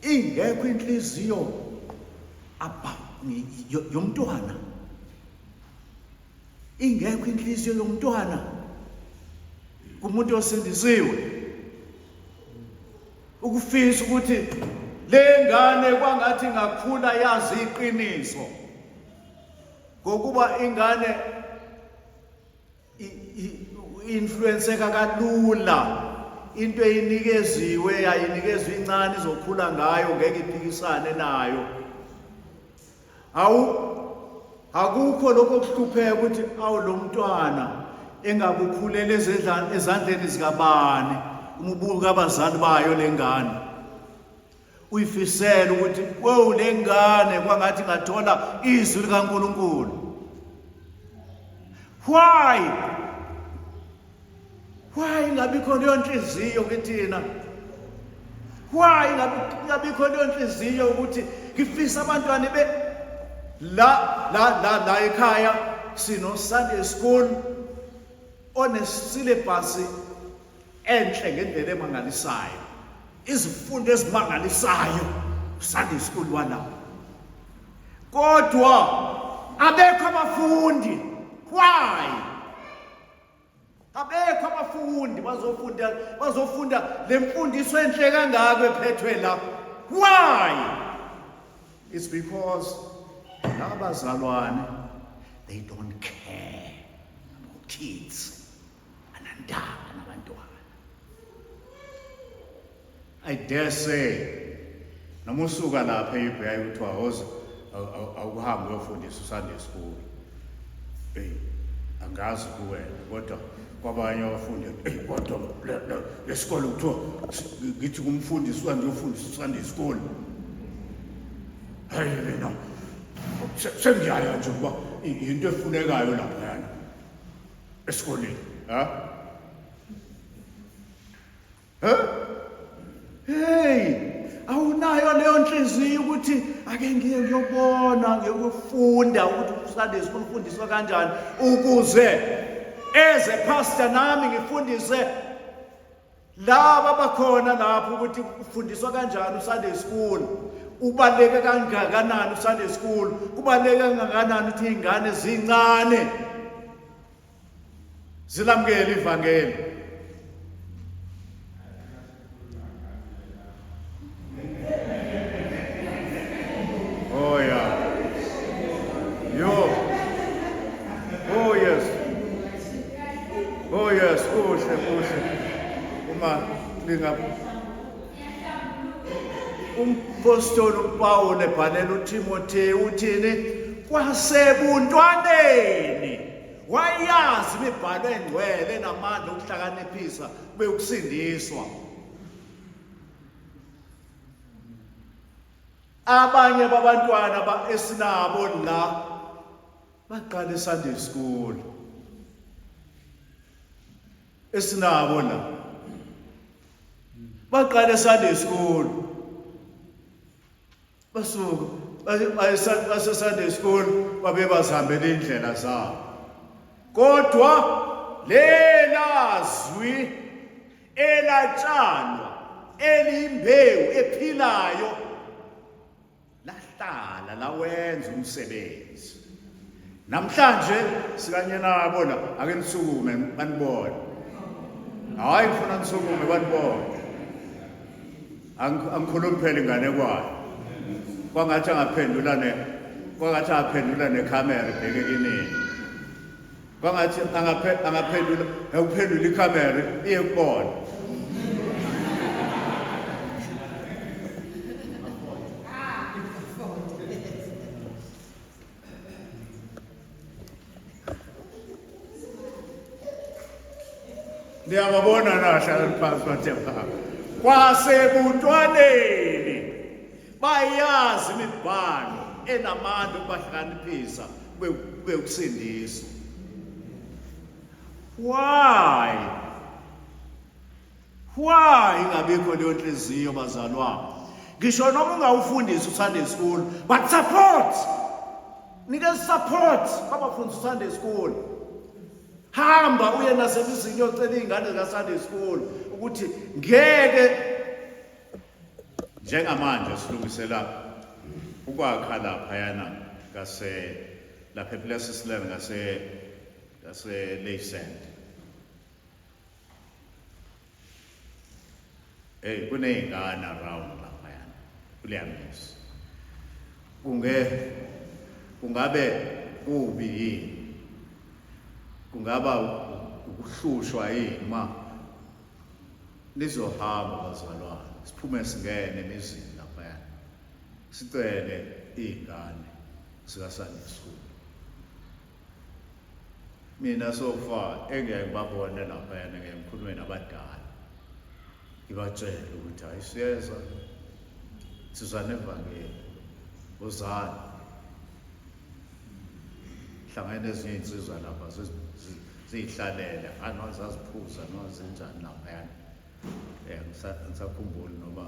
ingekho inhliziyo yomntwana. Ingekho inhliziyo yomntwana kumuntu osindisiwe. Ukufisa ukuthi le ngane kwangathi ngakhula yazi iqiniso. Ngokuba ingane influenceka kalula, into eyinikeziwe yayinikezwe incane izokhula ngayo ngeke iphikisane nayo. Akukho lokho okuhlupheka ukuthi lo mntwana engakukhulele ezandleni zikabani, umubuka abazali bayo lengane. Uyifisela ukuthi le ngane kwangathi ngathola izwi likaNkulunkulu. Why ngabikho leyo nhliziyo kithina? Why ngabikho leyo nhliziyo ukuthi ngifisa abantwana be la ekhaya sino Sunday school onesyllabus enhle ngendlela emangalisayo. Izifundo ezimangalisayo Sunday school wala. Kodwa abekho abafundi. Why? Abekho abafundi bazofunda lemfundiso enhle kangaka ephethwe la. Why? It's because abazalwane they don't care about kids anandaba nabantwana. I dare say namusuka lapha eBhaya kuthiwa hoza awuhambe uyofundisa Sunday school. Angazi kuwena kodwa kwabanye abafundi kodwa lesikole kuthiwa ngithi kumfundisi wandiyofundisa Sunday school. Hayi mina sengiyaya nje kuba into efunekayo lapha yana esikoleni. Hey, awunayo leyo nhliziyo ukuthi ake ngiye ngiyobona ngiyokufunda ukuthi Sunday school ufundiswa kanjani ukuze eze pastor nami ngifundise laba bakhona lapho ukuthi ufundiswa kanjani uSunday school. Ubaleke kangakanani uSunday school? Kubaleke kangakanani ukuthi izingane zincane zilamukele ivangeli? Oh yeah. Oh yes, kuhle. Uma Apostoli uPawulu ebhalela uTimotheye uthini? Kwasebuntwaneni wayazi imibhalo engcwele enamandla okuhlakaniphisa kube ukusindiswa. Abanye babantwana esinabo la baqala eSunday school. Esinabo la baqala eSunday school. Basuka base-Sunday school babe bazihambela indlela zabo. Kodwa lelazwi elatshalwa elimbewu ephilayo lahlala lawenza umsebenzi. Namhlanje sikanye nabo la ake nisukume banibone. Hayi ngifuna nisukume banibone. Angikhulumi phela ingane kwayo. Kwangathi angaphendula nekhamera ibheke kinini. Kwangathi angaphendula ikhamera iye kubona. Ndiyababona nahlala phansi bathe kwasebuntwaneni bayazi imibhalo enamandla ukubahlakaniphisa kube ukusindisa. Why ingabikho leyo nhliziyo bazalwane? Ngisho noma ungawufundisi uSunday school, but support. Nikeza support kwabafundi uSunday school. Hamba uye nasemizini yocela izingane zikaSunday school ukuthi ngeke njengamanje silungisela ukwakha lapha yana lapha ePlaceland ngase Leysand. Kuney'ngane around lapha yana kuleyamise. Kungabe kubi yini? Kungaba ukuhlushwa yini ma nizohamba bazalwane siphume singene emizini lapha yana sicele izingane zikaSunday school. Mina so far engeke ngibabone lapha yana ngikhulume nabadala ngibatshele ukuthi hayi siyeza sizane evangeli uzana hlangene ezinye insizwa lapha zihlalele anozaziphuza nozenjani lapha yana. Ngisakhumbula noma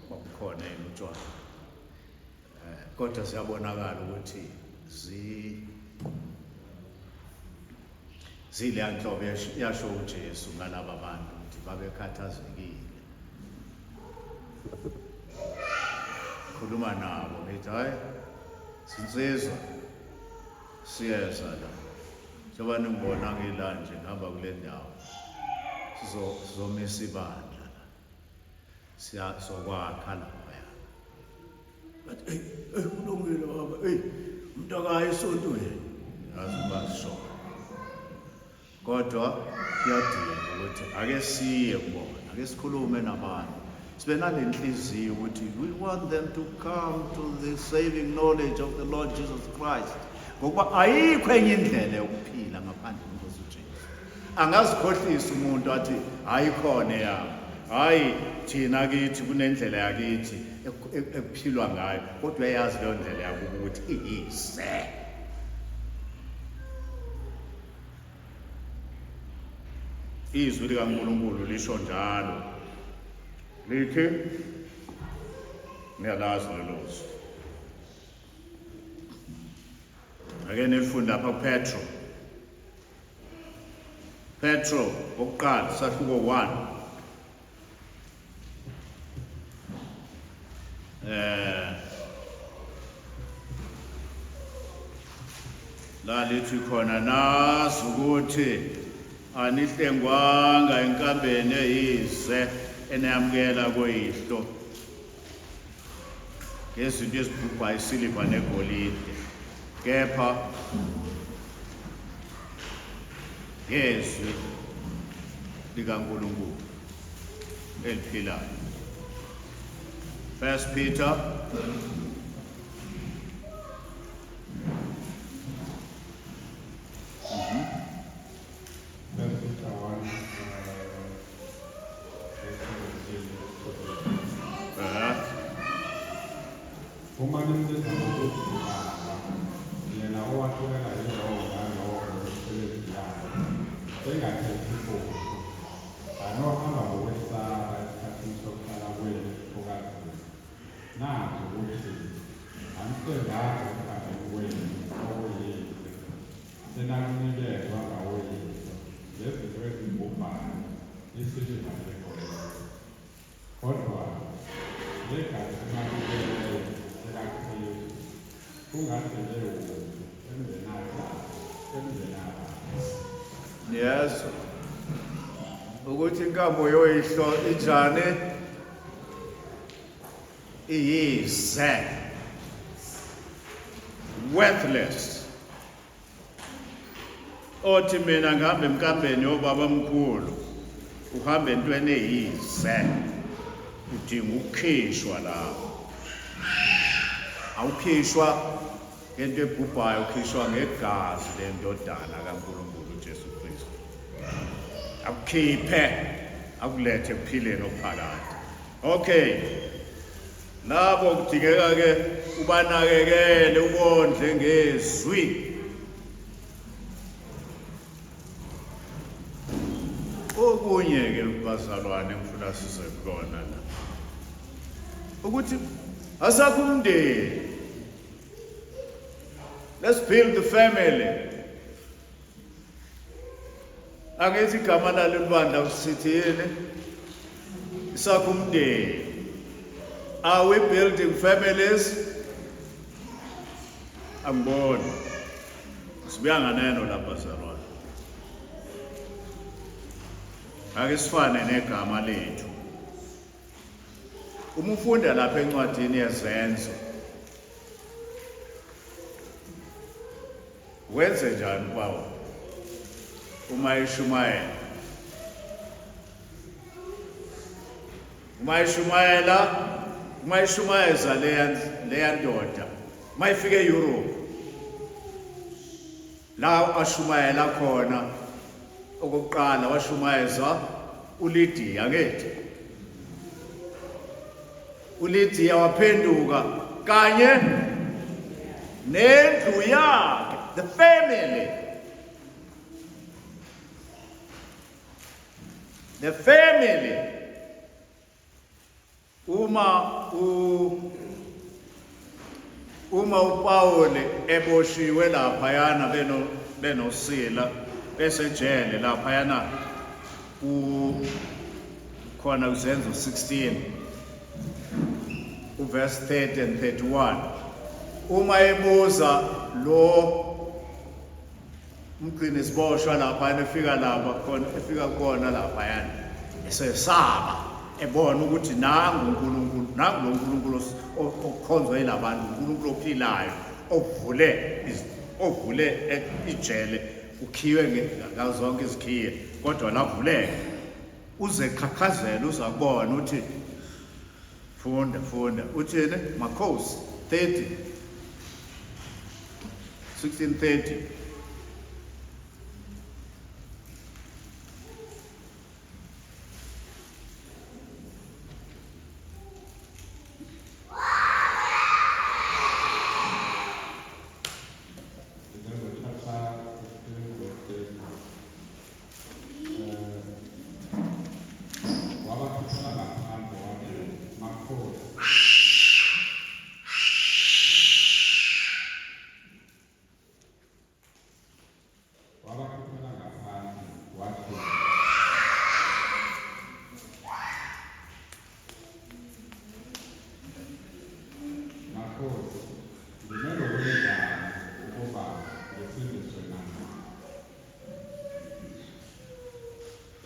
bakukhona utshwala. Kodwa siyabonakala ukuthi zileya nhlobo yasho uJesu ngalaba bantu ukuthi babekhathazekile. Khuluma nabo ngithi hayi sinsizwa siyeza la njengoba ningibona ngila nje ngihamba kule ndawo sizomisa ibandla la siyazokwakha lapha. But kulungile baba umuntu akayi esontweni yazi basho. Kodwa kuyadinga ukuthi ake siye kubona ake sikhulume nabantu sibe nalenhliziyo ukuthi we want them to come to the saving knowledge of the Lord Jesus Christ. Ngoba ayikho enye indlela yokuphila ngaphandle kwenkosi uJesu. Angazikhohlisa umuntu athi ayikhona yami. Hayi thina kithi kunendlela yakithi ekuphilwa ngayo kodwa uyazi leyo ndlela yakho ukuthi iyise. Izwi likaNkulunkulu lisho njalo lithi ngiyalazi lelo zwi. Ake nifunda lapha Petro okokuqala sahluko 1 la lithi khona nazi ukuthi anihlengwanga enkambeni eyize enayamukela koyihlo ngezinto ezibhubha isiliva negolide, kepha ngezwi likaNkulunkulu eliphilayo. 1 Peter. First Peter 1, uma nimntezana wokuzibamba yena owathulela yilowo nalowo ngomsebenzi yakhe engakhethi futhi anohamba ngokwesaba esikhathini sokuhlala kwenu okazini nazi ukuthi anisebenzazi ekuhambeni kwenu okuyize senakunikezwa ngawoyise ngezinto ezibhubhayo isiliva negolide kodwa legazi enakukeleleyo elakristu kungasele ukuthi emngenaba Yes. Ukuthi inkambo yoyihlo ijane iyize worthless. Othi mina ngihambe emkambeni yobaba mkhulu uhambe entweni eyize udinga ukukhishwa lapho. Awukhishwa ngento ebhubhayo, ukhishwa ngegazi lendodana kaNkulunkulu uJesu Kristu. Akukhiphe akulethe ekuphileni okuphakathi. Okay, labo kudingeka ke ubanakekele ubondle ngezwi. Okunye ke bazalwane ngifuna size khona la ukuthi asakho umndeni. Let's build the family. Angithi igama lalo libandla usithi yini? Isakho umndeni. Are we building families? Angiboni. Sibuya nganeno lapha bazalwane. Ake sifane negama lethu. Uma ufunda lapha encwadini yezenzo wenze njani kwawo? uma ishumayeza leya ndoda mayifike eEurope la ashumayela khona okokuqala washumayeza uLidiya ngethi uLidiya waphenduka kanye nendlu yakhe, the family. The family. Uma uPaul eboshiwe laphayana benosila besejele laphayana khona uzenzo 16 uverse 30 and 31. Uma ebuza lo mgcini siboshwa laphayana efika khona laphayana esesaba ebona ukuthi nangu uNkulunkulu, nangu lo Nkulunkulu okhonzwa yilabantu, uNkulunkulu ophilayo ovule ijele ukhiwe ngazonke izikhiye kodwa lavuleke uze khakhazela uzakubona uthi funda uthini Makhosi 16:30.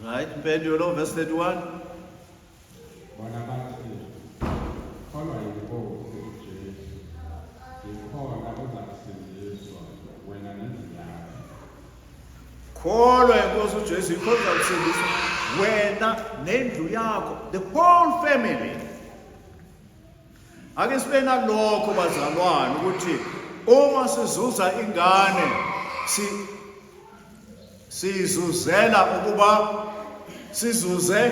Right, Pendulo, verse 31. Bona bathi kholwa yinkosi uJesu yikhona uzakusindiswa wena nendlu yakho. Kholwa inkosi uJesu ikhona uzakusindisa wena nendlu yakho, the whole family. ake sibe nalokho bazalwane ukuthi uma sizuza ingane sizuzela ukuba sizuze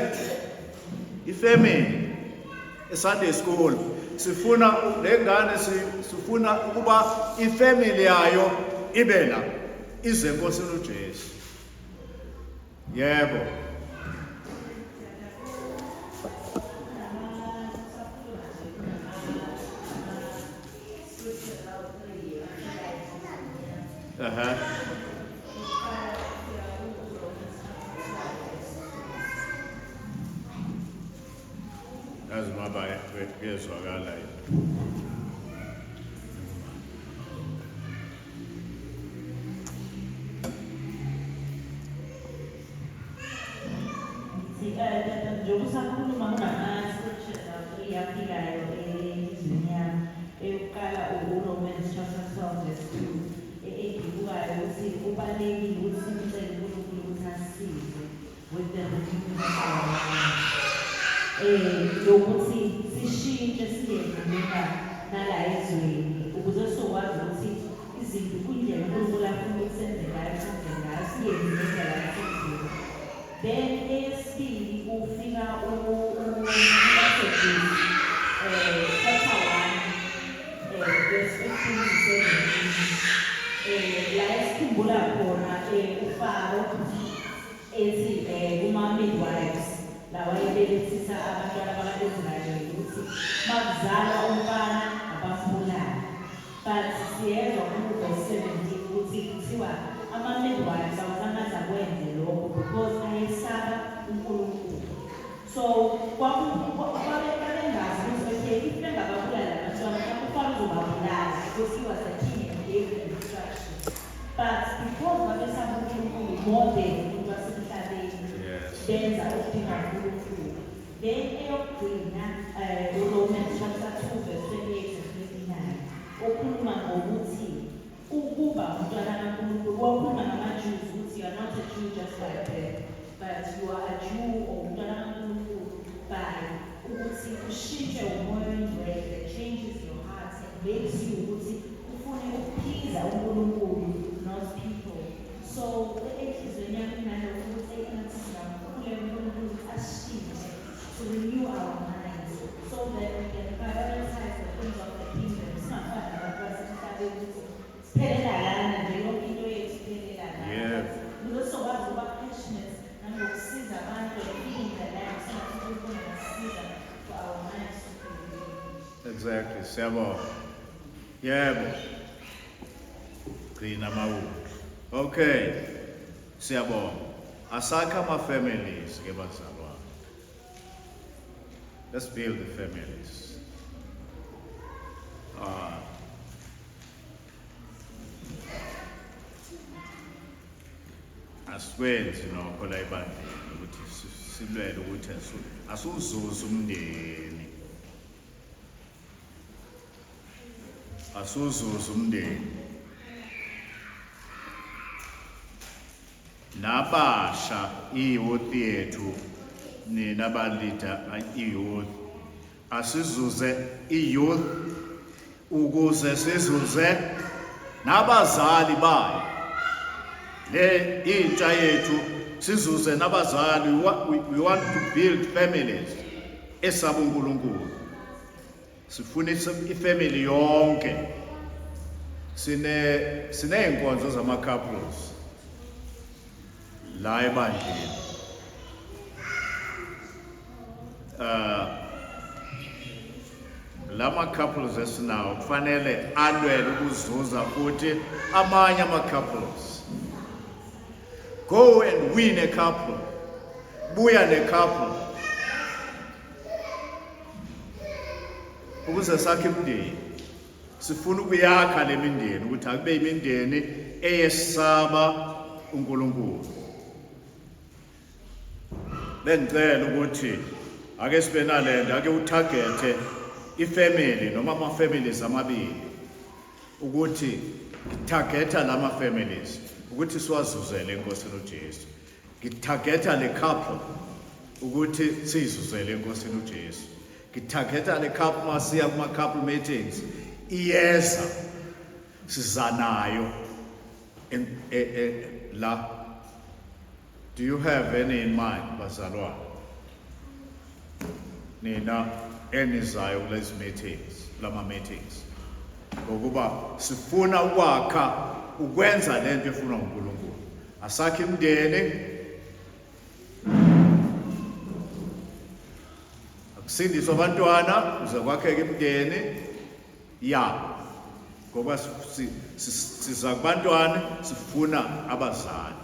ifamily eSunday school. Sifuna lengane sifuna ukuba ifamily yayo ibe la ize enkosini uJesu. Yebo. That's my bad. Yes, I got like. Njengoba sakhuluma ngama-scriptures afikayo ezwini yami, eyokuqala uRomans chapter 12 verse 2 egibukayo ukuthi kubalulekile ukuthi simcele uNkulunkulu ukuthi asisize with the renewing of our minds. Yokuthi sishintshe siyenza nala ezweni ukuze sizokwazi ukuthi izinto kuyindlela uNkulunkulu afuna ukuthi senze ngayo siyenze ngendlela yasenziwa. Then eyesibili kufika chapter 1 verse 15 to 17 la esikhumbula khona uFaro ethi kuma-midwives lawa ebelethisa abantwana baka-Israyeli ukuthi makuzala umfana abafulayo. But siyezwa ku-verse 17 ukuthi kuthiwa ama-midwives awazangaze akwenze lokho because ayesaba uNkulunkulu. So babengazi ukuthi okay, if bengababulala abantwana uFaro uzobabulala because he was a king and gave them instruction. But because babesaba uNkulunkulu more than umuntu wasemhlabeni benza ukudinga uNkulunkulu. Then eyokugcina uRomans chapter 2 verse 28 to 29 okhuluma ngokuthi ukuba umntwana kaNkulunkulu wakhuluma nama-Jews ukuthi you are not a Jew just like them, but you are a Jew or umntwana kaNkulunkulu by ukuthi ushintshe umoya oyingcwele that changes your heart and makes you ukuthi ufune ukuphiza uNkulunkulu not people. So enhliziyweni yami nalokho ukuthi engathi singamkhuleka uNkulunkulu asishintshe to renew our minds so that we can prioritize the things of the kingdom. Singafani nabantu basemhlabeni ukuthi siphelela lana nje yonke into yethu iphelela lana. Sizokwazi ukuba passionate nangokusiza abantu empilweni zalana singathi uNkulunkulu angasisiza for our minds to be renewed. Exactly. Siyabonga. Yebo. Green amawudu. Okay. Siyabonga. Asakha ama-families ke bazalwane. Let's build the families. Aswenzi nokho la ebandleni ukuthi silwele ukuthi asuzuze umndeni. Asuzuze umndeni. Nabasha iyouth yethu nina balida iyouth asizuze iyouth ukuze sizuze nabazali bayo le intsha yethu sizuze nabazali. We want to build families esaba uNkulunkulu. Sifuna ifamily yonke. Sine inkonzo zama couples la ebandleni. Lama couples esinawo kufanele alwele ukuzuza futhi amanye ama couples. Go and win a couple. Buya ne couple. Ukuze sakhe imindeni. Sifuna ukuyakha le mindeni ukuthi akube imindeni eyesaba uNkulunkulu. Bengicela ukuthi ake sibe nalento ake utargete ifamily noma ama-families amabili ukuthi targeta lama families ukuthi siwazuzele enkosini uJesu. Ngitargeta le couple ukuthi sizuzele enkosini uJesu. Ngitargeta le couple masiya kuma couple meetings. Iyeza sizanayo la. Do you have any in mind, bazalwane? Nina enizayo kulezi meetings, lama meetings. Ngokuba sifuna ukwakha ukwenza lento efuna uNkulunkulu. Asakhe imndeni, akusindiswe abantwana, uze kwakheke imndeni yabo. Ngoba siza kubantwana sifuna abazali.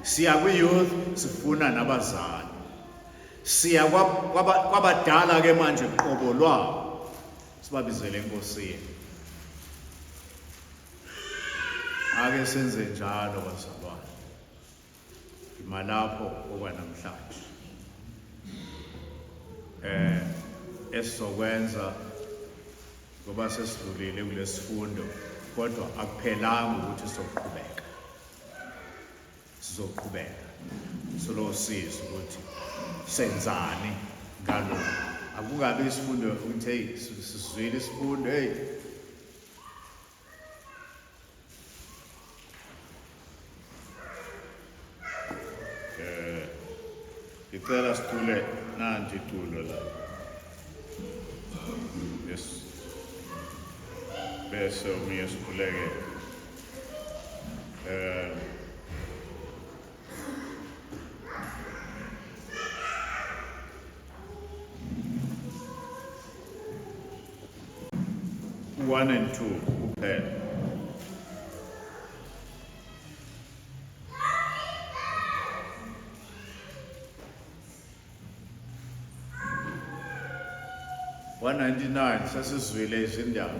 Siya kwi-youth sifuna nabazali. Siya kwabadala ke manje qobo lwabo sibabizele enkosini. Ake senze njalo bazalwane. Imalapho okwanamhlanje. Esizokwenza ngoba sesidlulile kulesifundo kodwa akuphelanga ukuthi sizoqhubeka. Sizoqhubeka. Solo sizo ukuthi senzani ngalo. Akukabe isifundo ukuthi hey sizwile isifundo hey. Ngicela situle nanti itulo la. Yes. Bese umiye sikhuleke. One and two kuphela. $199 sasizwile izindaba.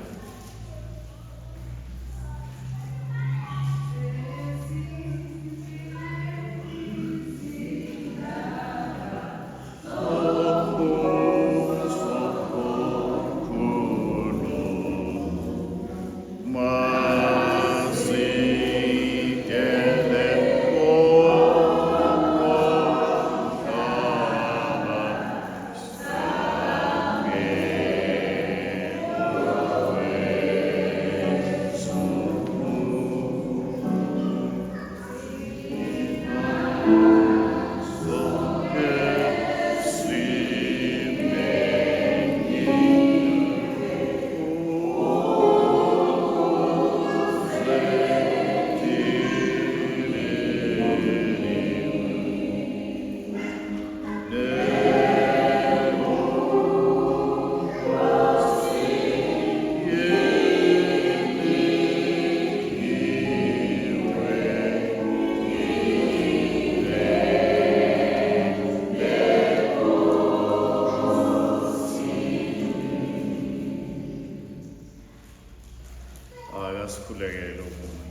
Sikhulekele umuntu.